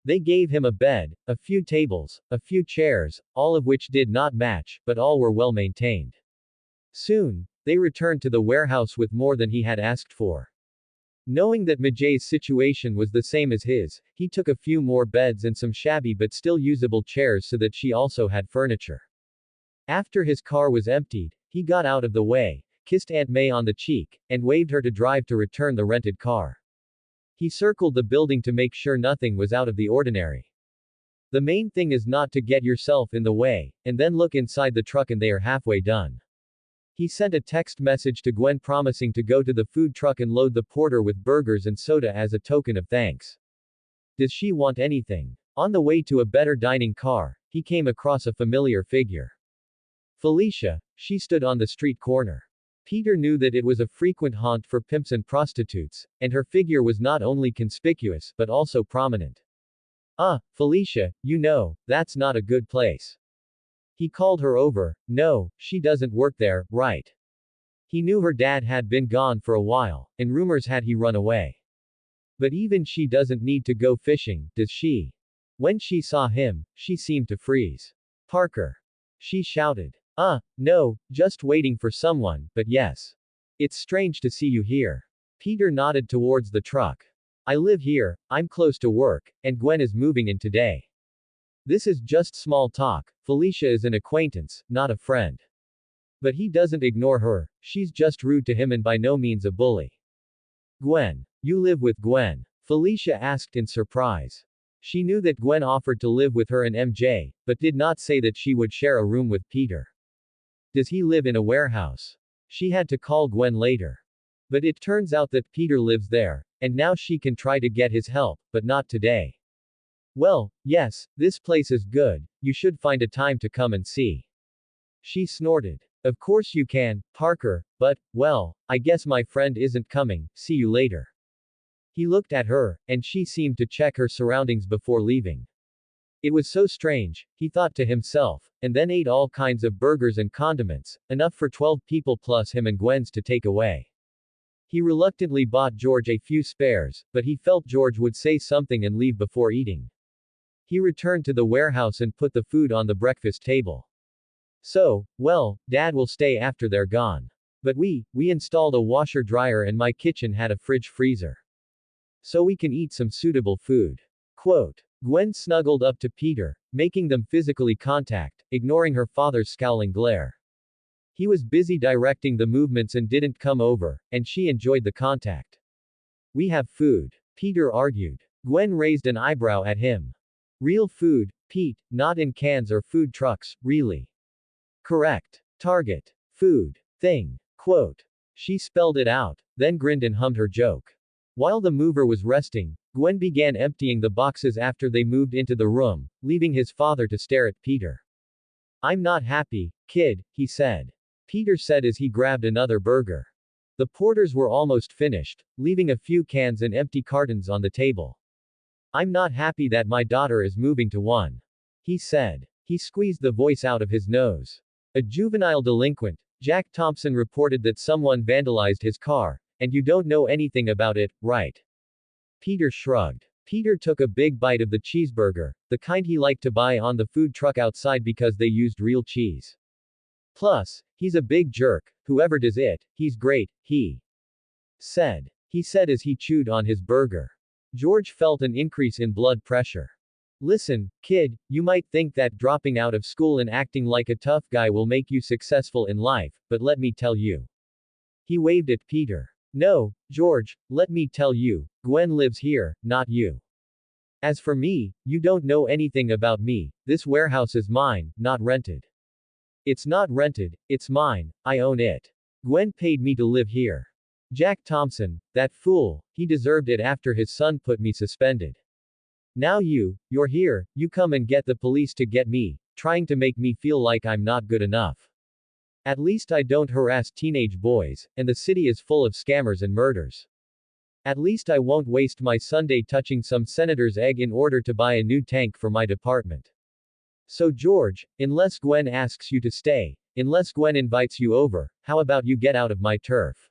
They gave him a bed, a few tables, a few chairs, all of which did not match, but all were well maintained. Soon, they returned to the warehouse with more than he had asked for. Knowing that Majay's situation was the same as his, he took a few more beds and some shabby but still usable chairs so that she also had furniture. After his car was emptied, he got out of the way, kissed Aunt May on the cheek, and waved her to drive to return the rented car. He circled the building to make sure nothing was out of the ordinary. The main thing is not to get yourself in the way, and then look inside the truck and they are halfway done. He sent a text message to Gwen promising to go to the food truck and load the porter with burgers and soda as a token of thanks. Does she want anything? On the way to a better dining car, he came across a familiar figure. Felicia, she stood on the street corner. Peter knew that it was a frequent haunt for pimps and prostitutes, and her figure was not only conspicuous, but also prominent. Felicia, you know, that's not a good place. He called her over. No, she doesn't work there, right? He knew her dad had been gone for a while, and rumors had he run away. But even she doesn't need to go fishing, does she? When she saw him, she seemed to freeze. Parker. She shouted. No, just waiting for someone, but yes. It's strange to see you here. Peter nodded towards the truck. I live here, I'm close to work, and Gwen is moving in today. This is just small talk, Felicia is an acquaintance, not a friend. But he doesn't ignore her, she's just rude to him and by no means a bully. Gwen. You live with Gwen? Felicia asked in surprise. She knew that Gwen offered to live with her and MJ, but did not say that she would share a room with Peter. Does he live in a warehouse? She had to call Gwen later. But it turns out that Peter lives there, and now she can try to get his help, but not today. Well, yes, this place is good, you should find a time to come and see. She snorted. Of course you can, Parker, but, well, I guess my friend isn't coming, see you later. He looked at her, and she seemed to check her surroundings before leaving. It was so strange, he thought to himself, and then ate all kinds of burgers and condiments, enough for 12 people plus him and Gwen's to take away. He reluctantly bought George a few spares, but he felt George would say something and leave before eating. He returned to the warehouse and put the food on the breakfast table. So, well, Dad will stay after they're gone. But we installed a washer-dryer and my kitchen had a fridge-freezer. So we can eat some suitable food. Quote. Gwen snuggled up to Peter, making them physically contact, ignoring her father's scowling glare. He was busy directing the movements and didn't come over, and she enjoyed the contact. We have food, Peter argued. Gwen raised an eyebrow at him. Real food, Pete, not in cans or food trucks, really. Correct. Target. Food. Thing. Quote. She spelled it out, then grinned and hummed her joke. While the mover was resting, Gwen began emptying the boxes after they moved into the room, leaving his father to stare at Peter. I'm not happy, kid, he said. Peter said as he grabbed another burger. The porters were almost finished, leaving a few cans and empty cartons on the table. I'm not happy that my daughter is moving to one. He said. He squeezed the voice out of his nose. A juvenile delinquent, Jack Thompson reported that someone vandalized his car, and you don't know anything about it, right? Peter shrugged. Peter took a big bite of the cheeseburger, the kind he liked to buy on the food truck outside because they used real cheese. Plus, he's a big jerk, whoever does it, he's great, he said. He said as he chewed on his burger. George felt an increase in blood pressure. Listen, kid, you might think that dropping out of school and acting like a tough guy will make you successful in life, but let me tell you. He waved at Peter. No, George, let me tell you, Gwen lives here, not you. As for me, you don't know anything about me, this warehouse is mine, not rented. It's not rented, it's mine, I own it. Gwen paid me to live here. Jack Thompson, that fool, he deserved it after his son put me suspended. Now you're here, you come and get the police to get me, trying to make me feel like I'm not good enough. At least I don't harass teenage boys, and the city is full of scammers and murders. At least I won't waste my Sunday touching some senator's egg in order to buy a new tank for my department. So George, unless Gwen asks you to stay, unless Gwen invites you over, how about you get out of my turf?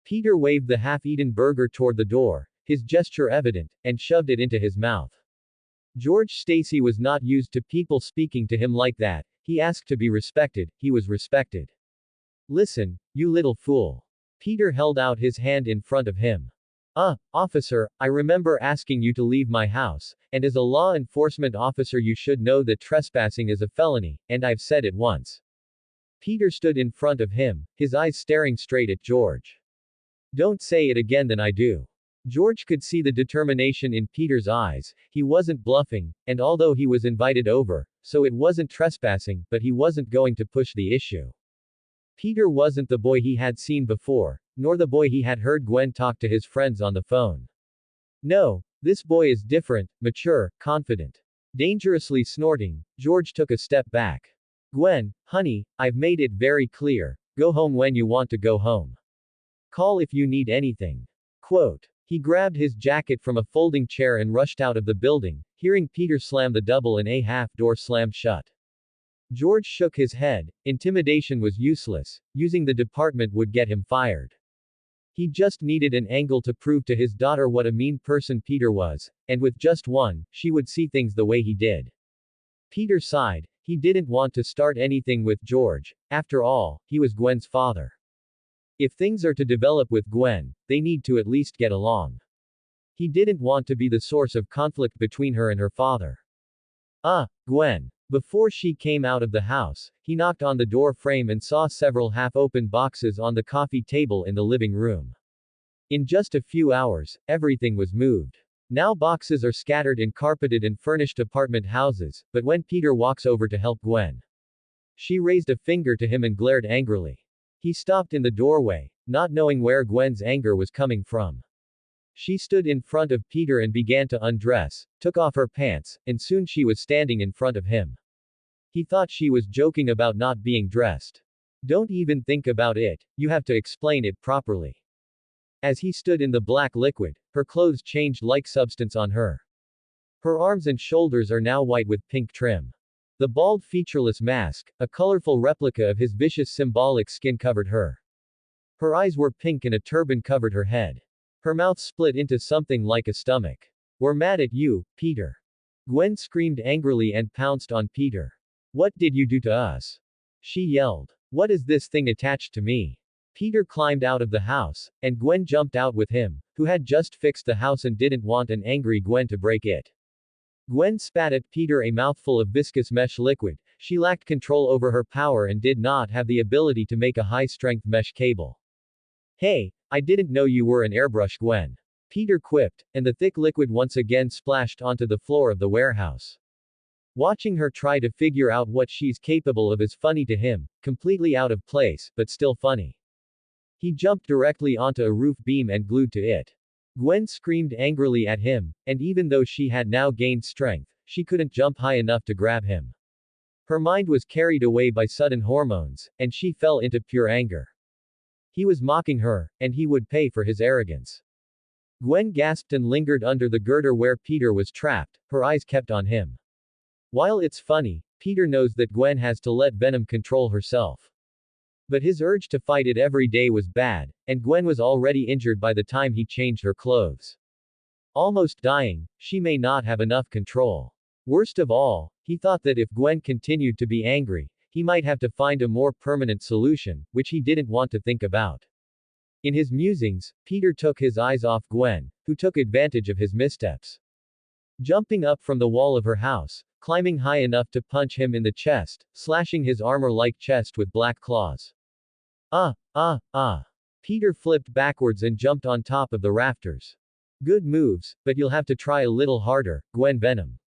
Peter waved the half-eaten burger toward the door, his gesture evident, and shoved it into his mouth. George Stacy was not used to people speaking to him like that. He asked to be respected, he was respected. Listen, you little fool. Peter held out his hand in front of him. Officer, I remember asking you to leave my house, and as a law enforcement officer you should know that trespassing is a felony, and I've said it once. Peter stood in front of him, his eyes staring straight at George. Don't say it again then I do. George could see the determination in Peter's eyes, he wasn't bluffing, and although he was invited over, so it wasn't trespassing, but he wasn't going to push the issue. Peter wasn't the boy he had seen before, nor the boy he had heard Gwen talk to his friends on the phone. No, this boy is different, mature, confident. Dangerously snorting, George took a step back. Gwen, honey, I've made it very clear, go home when you want to go home. Call if you need anything. Quote. He grabbed his jacket from a folding chair and rushed out of the building, hearing Peter slam the double and a half door slam shut. George shook his head. Intimidation was useless, using the department would get him fired. He just needed an angle to prove to his daughter what a mean person Peter was, and with just one, she would see things the way he did. Peter sighed. He didn't want to start anything with George, after all, he was Gwen's father. If things are to develop with Gwen, they need to at least get along. He didn't want to be the source of conflict between her and her father. Gwen. Before she came out of the house, he knocked on the door frame and saw several half-opened boxes on the coffee table in the living room. In just a few hours, everything was moved. Now boxes are scattered in carpeted and furnished apartment houses, but when Peter walks over to help Gwen, she raised a finger to him and glared angrily. He stopped in the doorway, not knowing where Gwen's anger was coming from. She stood in front of Peter and began to undress, took off her pants, and soon she was standing in front of him. He thought she was joking about not being dressed. Don't even think about it, you have to explain it properly. As he stood in the black liquid, her clothes changed like substance on her. Her arms and shoulders are now white with pink trim. The bald featureless mask, a colorful replica of his vicious symbolic skin covered her. Her eyes were pink and a turban covered her head. Her mouth split into something like a stomach. We're mad at you, Peter. Gwen screamed angrily and pounced on Peter. What did you do to us? She yelled. What is this thing attached to me? Peter climbed out of the house, and Gwen jumped out with him, who had just fixed the house and didn't want an angry Gwen to break it. Gwen spat at Peter a mouthful of viscous mesh liquid. She lacked control over her power and did not have the ability to make a high-strength mesh cable. Hey, I didn't know you were an airbrush, Gwen. Peter quipped, and the thick liquid once again splashed onto the floor of the warehouse. Watching her try to figure out what she's capable of is funny to him, completely out of place, but still funny. He jumped directly onto a roof beam and glued to it. Gwen screamed angrily at him, and even though she had now gained strength, she couldn't jump high enough to grab him. Her mind was carried away by sudden hormones, and she fell into pure anger. He was mocking her, and he would pay for his arrogance. Gwen gasped and lingered under the girder where Peter was trapped, her eyes kept on him. While it's funny, Peter knows that Gwen has to let Venom control herself. But his urge to fight it every day was bad, and Gwen was already injured by the time he changed her clothes. Almost dying, she may not have enough control. Worst of all, he thought that if Gwen continued to be angry, he might have to find a more permanent solution, which he didn't want to think about. In his musings, Peter took his eyes off Gwen, who took advantage of his missteps. Jumping up from the wall of her house, climbing high enough to punch him in the chest, slashing his armor-like chest with black claws. Peter flipped backwards and jumped on top of the rafters. Good moves, but you'll have to try a little harder, Gwen Venom.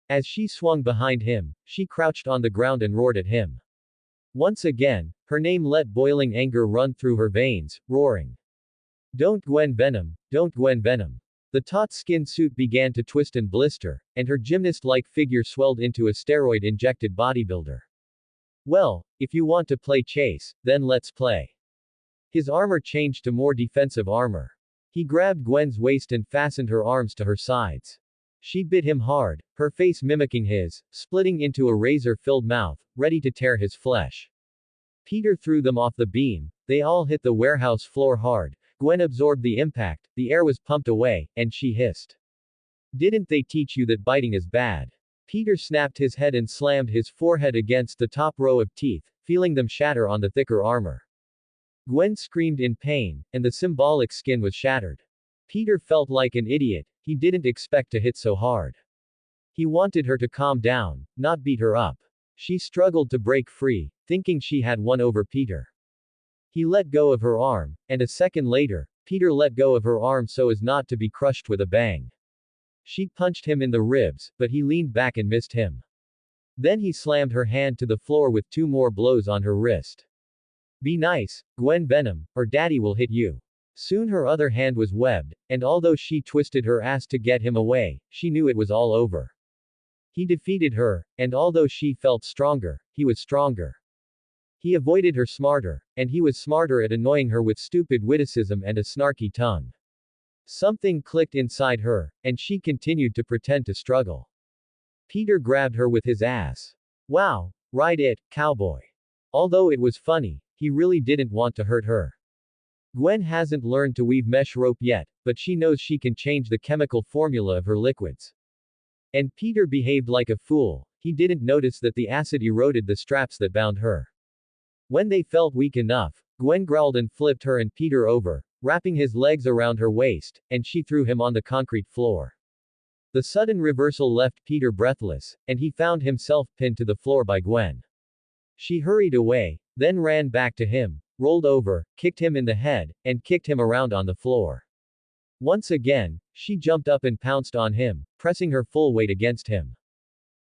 As she swung behind him, she crouched on the ground and roared at him. Once again, her name let boiling anger run through her veins, roaring. Don't Gwen Venom, don't Gwen Venom. The taut skin suit began to twist and blister, and her gymnast-like figure swelled into a steroid-injected bodybuilder. Well, if you want to play chase, then let's play. His armor changed to more defensive armor. He grabbed Gwen's waist and fastened her arms to her sides. She bit him hard, her face mimicking his, splitting into a razor-filled mouth, ready to tear his flesh. Peter threw them off the beam. They all hit the warehouse floor hard. Gwen absorbed the impact, the air was pumped away, and she hissed. Didn't they teach you that biting is bad? Peter snapped his head and slammed his forehead against the top row of teeth, feeling them shatter on the thicker armor. Gwen screamed in pain, and the symbolic skin was shattered. Peter felt like an idiot, he didn't expect to hit so hard. He wanted her to calm down, not beat her up. She struggled to break free, thinking she had won over Peter. He let go of her arm, and a second later, Peter let go of her arm so as not to be crushed with a bang. She punched him in the ribs, but he leaned back and missed him. Then he slammed her hand to the floor with 2 more blows on her wrist. Be nice, Gwen Venom, or Daddy will hit you. Soon her other hand was webbed, and although she twisted her ass to get him away, she knew it was all over. He defeated her, and although she felt stronger, he was stronger. He avoided her smarter, and he was smarter at annoying her with stupid witticism and a snarky tongue. Something clicked inside her, and she continued to pretend to struggle. Peter grabbed her with his ass. Wow, ride it, cowboy. Although it was funny, he really didn't want to hurt her. Gwen hasn't learned to weave mesh rope yet, but she knows she can change the chemical formula of her liquids. And Peter behaved like a fool, he didn't notice that the acid eroded the straps that bound her. When they felt weak enough, Gwen growled and flipped her and Peter over, wrapping his legs around her waist, and she threw him on the concrete floor. The sudden reversal left Peter breathless, and he found himself pinned to the floor by Gwen. She hurried away, then ran back to him, rolled over, kicked him in the head, and kicked him around on the floor. Once again, she jumped up and pounced on him, pressing her full weight against him.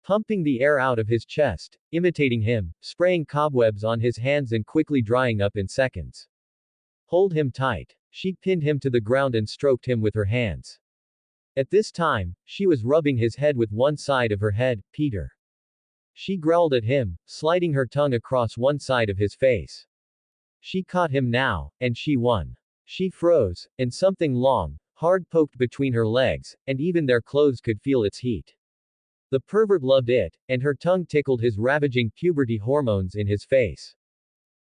Pumping the air out of his chest, imitating him, spraying cobwebs on his hands and quickly drying up in seconds. Hold him tight. She pinned him to the ground and stroked him with her hands. At this time, she was rubbing his head with one side of her head. Peter. She growled at him, sliding her tongue across one side of his face. She caught him now, and she won. She froze, and something long, hard poked between her legs, and even their clothes could feel its heat. The pervert loved it, and her tongue tickled his ravaging puberty hormones in his face.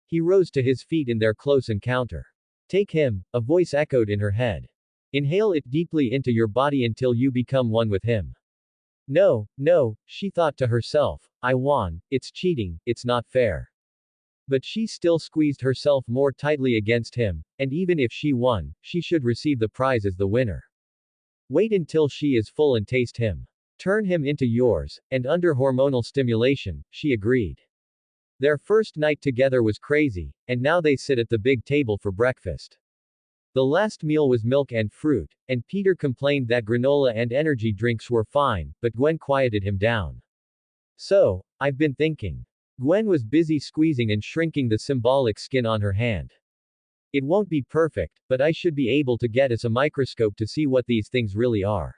He rose to his feet in their close encounter. Take him, a voice echoed in her head. Inhale it deeply into your body until you become one with him. No, no, she thought to herself, I won, it's cheating, it's not fair. But she still squeezed herself more tightly against him, and even if she won, she should receive the prize as the winner. Wait until she is full and taste him. Turn him into yours, and under hormonal stimulation, she agreed. Their first night together was crazy, and now they sit at the big table for breakfast. The last meal was milk and fruit, and Peter complained that granola and energy drinks were fine, but Gwen quieted him down. So, I've been thinking. Gwen was busy squeezing and shrinking the symbolic skin on her hand. It won't be perfect, but I should be able to get us a microscope to see what these things really are.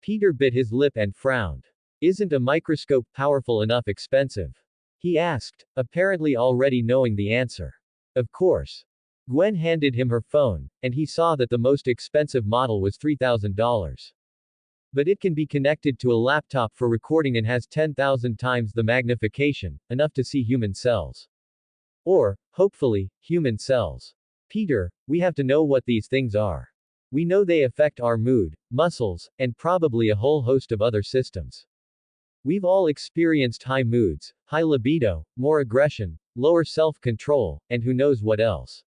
Peter bit his lip and frowned. Isn't a microscope powerful enough expensive? He asked, apparently already knowing the answer. Of course. Gwen handed him her phone, and he saw that the most expensive model was $3,000. But it can be connected to a laptop for recording and has 10,000 times the magnification, enough to see human cells. Or, hopefully, human cells. Peter, we have to know what these things are. We know they affect our mood, muscles, and probably a whole host of other systems. We've all experienced high moods, high libido, more aggression, lower self-control, and who knows what else.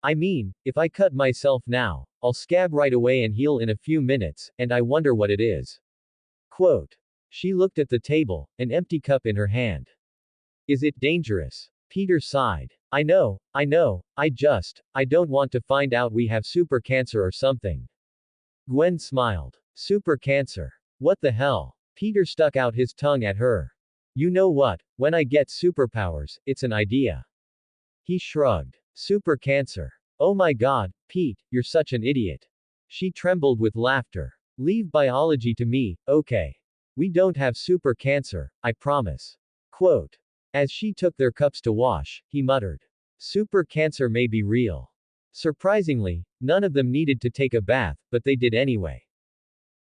I mean, if I cut myself now, I'll scab right away and heal in a few minutes, and I wonder what it is. Quote. She looked at the table, an empty cup in her hand. Is it dangerous? Peter sighed. I know, I don't want to find out we have super cancer or something. Gwen smiled. Super cancer. What the hell? Peter stuck out his tongue at her. You know what, when I get superpowers, it's an idea. He shrugged. Super cancer. Oh my god, Pete, you're such an idiot. She trembled with laughter. Leave biology to me, okay? We don't have super cancer, I promise. Quote. As she took their cups to wash, he muttered. Super cancer may be real. Surprisingly, none of them needed to take a bath, but they did anyway.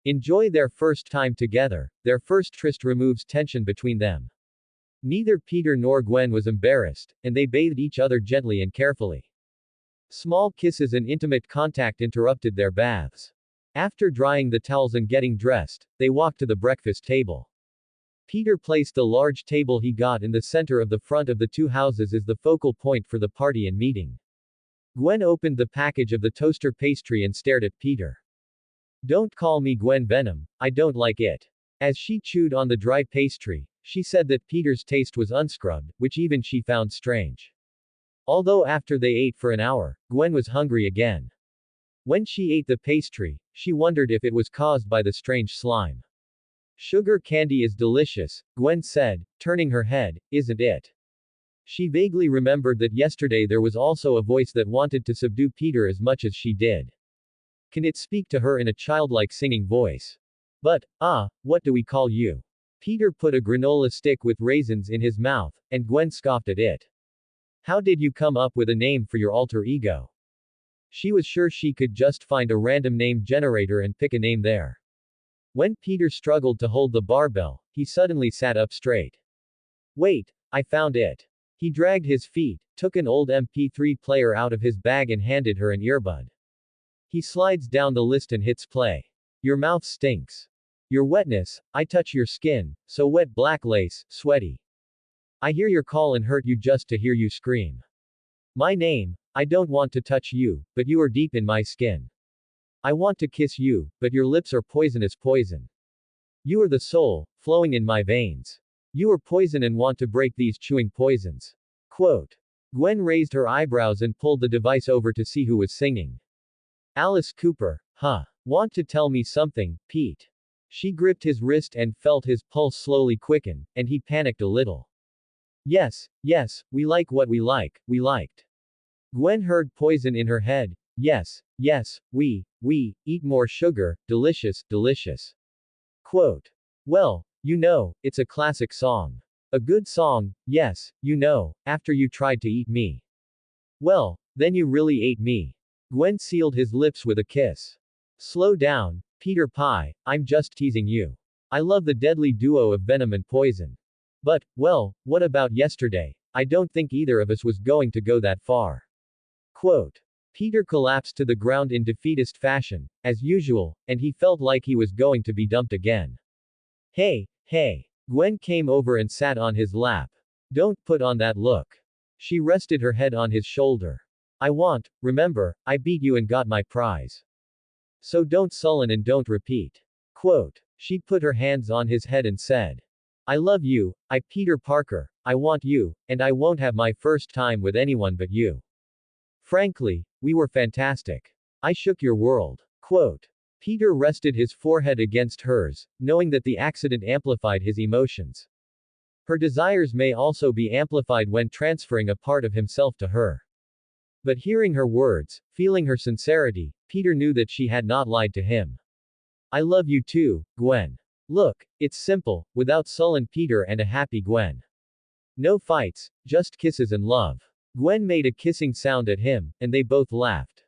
Enjoy their first time together, their first tryst removes tension between them. Neither Peter nor Gwen was embarrassed, and they bathed each other gently and carefully. Small kisses and intimate contact interrupted their baths. After drying the towels and getting dressed, they walked to the breakfast table. Peter placed the large table he got in the center of the front of the two houses as the focal point for the party and meeting. Gwen opened the package of the toaster pastry and stared at Peter. Don't call me Gwen Venom, I don't like it. As she chewed on the dry pastry, she said that Peter's taste was unscrubbed, which even she found strange. Although after they ate for an hour, Gwen was hungry again. When she ate the pastry, she wondered if it was caused by the strange slime. Sugar candy is delicious, Gwen said, turning her head, isn't it? She vaguely remembered that yesterday there was also a voice that wanted to subdue Peter as much as she did. Can it speak to her in a childlike singing voice? But, what do we call you? Peter put a granola stick with raisins in his mouth, and Gwen scoffed at it. How did you come up with a name for your alter ego? She was sure she could just find a random name generator and pick a name there. When Peter struggled to hold the barbell, he suddenly sat up straight. Wait, I found it. He dragged his feet, took an old MP3 player out of his bag and handed her an earbud. He slides down the list and hits play. Your mouth stinks. Your wetness, I touch your skin, so wet black lace, sweaty. I hear your call and hurt you just to hear you scream. My name, I don't want to touch you, but you are deep in my skin. I want to kiss you, but your lips are poisonous poison. You are the soul, flowing in my veins. You are poison and want to break these chewing poisons. Quote. Gwen raised her eyebrows and pulled the device over to see who was singing. Alice Cooper, huh? Want to tell me something, Pete? She gripped his wrist and felt his pulse slowly quicken, and he panicked a little. Yes, we like what we liked. Gwen heard poison in her head. Yes, we eat more sugar, delicious. Quote. Well, You know, it's a classic song. A good song, yes, you know, after you tried to eat me. Well, then you really ate me. Gwen sealed his lips with a kiss. Slow down, Peter Pie, I'm just teasing you. I love the deadly duo of venom and poison. But, well, what about yesterday? I don't think either of us was going to go that far. Quote. Peter collapsed to the ground in defeatist fashion, as usual, and he felt like he was going to be dumped again. Hey, hey. Gwen came over and sat on his lap. Don't put on that look. She rested her head on his shoulder. Remember, I beat you and got my prize. So don't sullen and don't repeat. Quote. She put her hands on his head and said, I love you, Peter Parker, I want you, and I won't have my first time with anyone but you. Frankly, we were fantastic. I shook your world. Quote. Peter rested his forehead against hers, knowing that the accident amplified his emotions. Her desires may also be amplified when transferring a part of himself to her. But hearing her words, feeling her sincerity, Peter knew that she had not lied to him. I love you too, Gwen. Look, it's simple, without sullen Peter and a happy Gwen. No fights, just kisses and love. Gwen made a kissing sound at him, and they both laughed.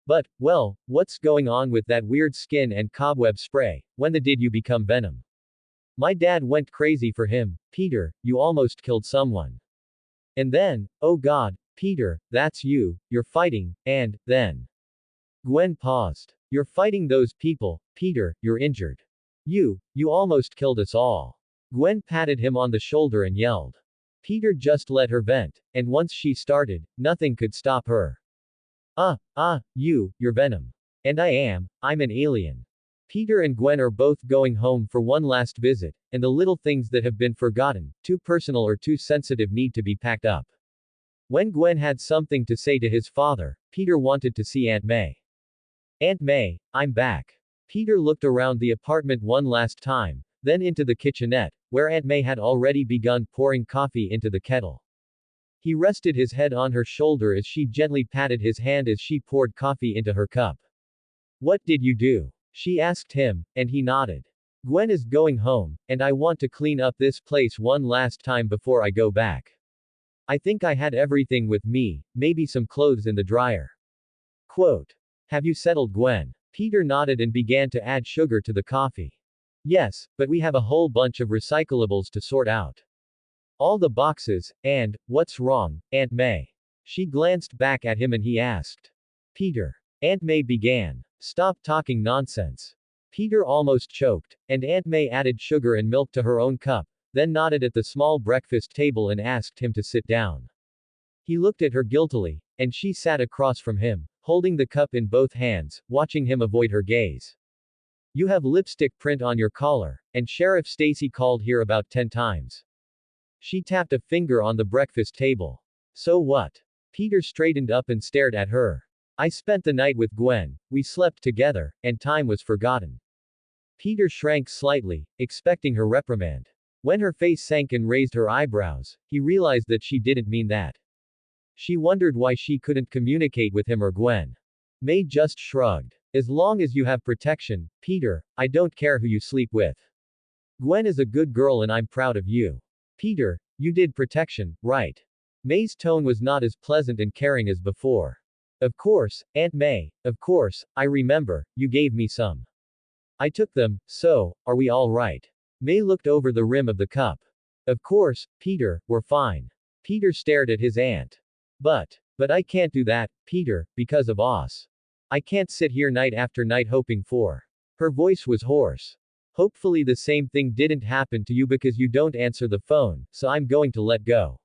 But, well, what's going on with that weird skin and cobweb spray? When did you become Venom? My dad went crazy for him. Peter, you almost killed someone. And then, oh God, Peter, that's you, you're fighting, and, then. Gwen paused. You're fighting those people, Peter, you're injured. You almost killed us all. Gwen patted him on the shoulder and yelled. Peter just let her vent, and once she started, nothing could stop her. You're Venom. And I'm an alien. Peter and Gwen are both going home for one last visit, and the little things that have been forgotten, too personal or too sensitive need to be packed up. When Gwen had something to say to his father, Peter wanted to see Aunt May. Aunt May, I'm back. Peter looked around the apartment one last time, then into the kitchenette, where Aunt May had already begun pouring coffee into the kettle. He rested his head on her shoulder as she gently patted his hand as she poured coffee into her cup. What did you do? She asked him, and he nodded. Gwen is going home, and I want to clean up this place one last time before I go back. I think I had everything with me, maybe some clothes in the dryer. Quote. Have you settled Gwen? Peter nodded and began to add sugar to the coffee. Yes, but we have a whole bunch of recyclables to sort out. All the boxes, and, what's wrong, Aunt May? She glanced back at him and he asked. Peter. Aunt May began. Stop talking nonsense. Peter almost choked, and Aunt May added sugar and milk to her own cup, then nodded at the small breakfast table and asked him to sit down. He looked at her guiltily, and she sat across from him, holding the cup in both hands, watching him avoid her gaze. You have lipstick print on your collar, and Sheriff Stacy called here about 10 times. She tapped a finger on the breakfast table. So what? Peter straightened up and stared at her. I spent the night with Gwen, we slept together, and time was forgotten. Peter shrank slightly, expecting her reprimand. When her face sank and raised her eyebrows, he realized that she didn't mean that. She wondered why she couldn't communicate with him or Gwen. May just shrugged. As long as you have protection, Peter, I don't care who you sleep with. Gwen is a good girl and I'm proud of you. Peter, you did protection, right? May's tone was not as pleasant and caring as before. Of course, Aunt May, of course, I remember, you gave me some. I took them, so, are we all right? May looked over the rim of the cup. Of course, Peter, we're fine. Peter stared at his aunt. But I can't do that, Peter, because of us. I can't sit here night after night hoping for. Her voice was hoarse. Hopefully the same thing didn't happen to you because you don't answer the phone, so I'm going to let go.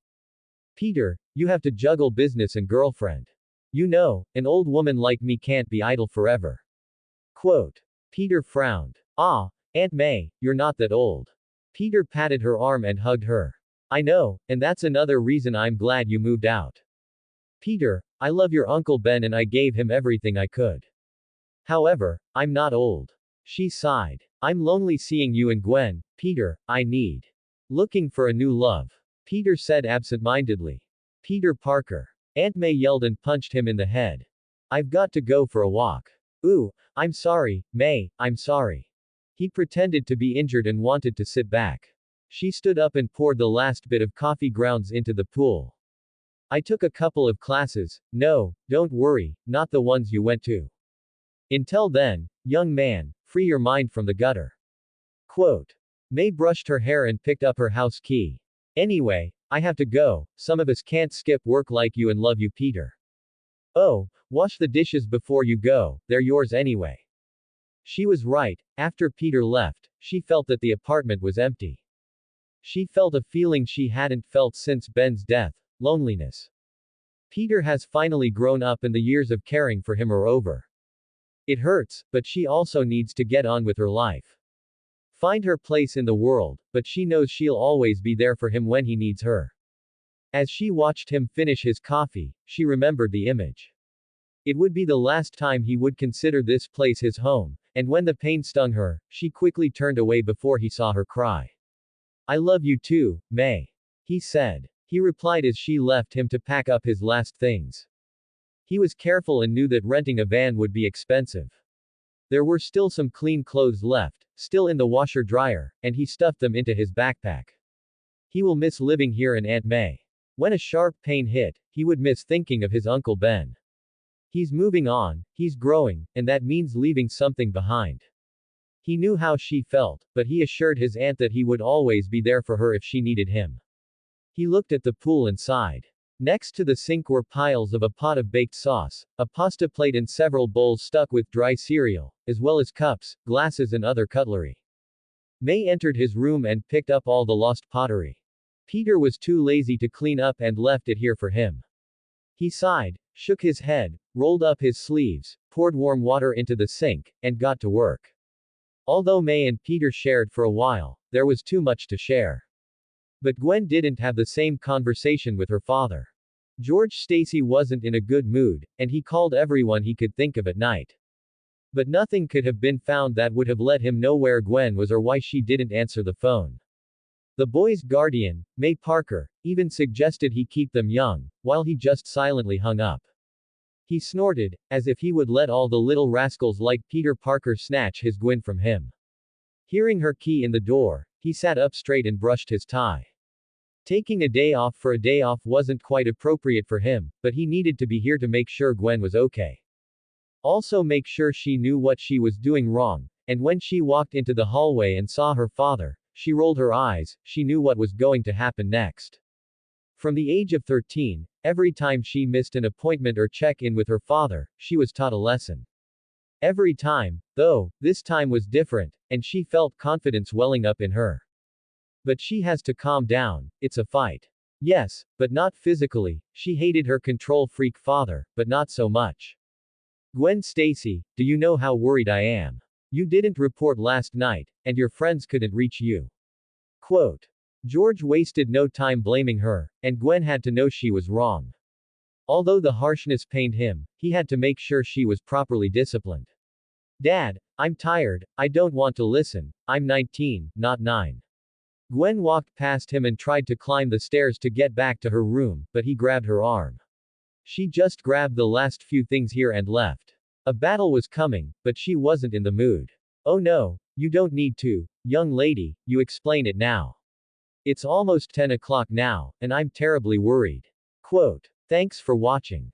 Peter, you have to juggle business and girlfriend. You know, an old woman like me can't be idle forever. Quote. Peter frowned. Aunt May, you're not that old. Peter patted her arm and hugged her. I know, and that's another reason I'm glad you moved out. Peter, I love your Uncle Ben and I gave him everything I could. However, I'm not old. She sighed. I'm lonely seeing you and Gwen, Peter, I need. Looking for a new love. Peter said absent-mindedly. Peter Parker. Aunt May yelled and punched him in the head. I've got to go for a walk. Ooh, I'm sorry, May, I'm sorry. He pretended to be injured and wanted to sit back. She stood up and poured the last bit of coffee grounds into the pool. I took a couple of classes. No, don't worry, not the ones you went to. Until then, young man, free your mind from the gutter. Quote. May brushed her hair and picked up her house key. Anyway, I have to go, some of us can't skip work like you and love you, Peter. Oh, wash the dishes before you go, they're yours anyway. She was right. After Peter left, she felt that the apartment was empty. She felt a feeling she hadn't felt since Ben's death, loneliness. Peter has finally grown up and the years of caring for him are over. It hurts, but she also needs to get on with her life. Find her place in the world, but she knows she'll always be there for him when he needs her. As she watched him finish his coffee, she remembered the image. It would be the last time he would consider this place his home, and when the pain stung her, she quickly turned away before he saw her cry. I love you too, May. He said. He replied as she left him to pack up his last things. He was careful and knew that renting a van would be expensive. There were still some clean clothes left, still in the washer-dryer, and he stuffed them into his backpack. He will miss living here and Aunt May. When a sharp pain hit, he would miss thinking of his Uncle Ben. He's moving on, he's growing, and that means leaving something behind. He knew how she felt, but he assured his aunt that he would always be there for her if she needed him. He looked at the pool and sighed. Next to the sink were piles of a pot of baked sauce, a pasta plate and several bowls stuck with dry cereal, as well as cups, glasses and other cutlery. May entered his room and picked up all the lost pottery. Peter was too lazy to clean up and left it here for him. He sighed, shook his head, rolled up his sleeves, poured warm water into the sink, and got to work. Although May and Peter shared for a while, there was too much to share. But Gwen didn't have the same conversation with her father. George Stacy wasn't in a good mood, and he called everyone he could think of at night. But nothing could have been found that would have let him know where Gwen was or why she didn't answer the phone. The boy's guardian, May Parker, even suggested he keep them young, while he just silently hung up. He snorted, as if he would let all the little rascals like Peter Parker snatch his Gwen from him. Hearing her key in the door, he sat up straight and brushed his tie. Taking a day off for a day off wasn't quite appropriate for him, but he needed to be here to make sure Gwen was okay. Also make sure she knew what she was doing wrong, and when she walked into the hallway and saw her father, she rolled her eyes, she knew what was going to happen next. From the age of 13, every time she missed an appointment or check-in with her father, she was taught a lesson. Every time, though, this time was different, and she felt confidence welling up in her. But she has to calm down, it's a fight. Yes, but not physically, she hated her control freak father, but not so much. Gwen Stacy, do you know how worried I am? You didn't report last night, and your friends couldn't reach you. Quote. George wasted no time blaming her, and Gwen had to know she was wrong. Although the harshness pained him, he had to make sure she was properly disciplined. Dad, I'm tired, I don't want to listen, I'm 19, not 9. Gwen walked past him and tried to climb the stairs to get back to her room, but he grabbed her arm. She just grabbed the last few things here and left. A battle was coming, but she wasn't in the mood. Oh no, you don't need to, young lady, you explain it now. It's almost 10 o'clock now, and I'm terribly worried. Quote. Thanks for watching.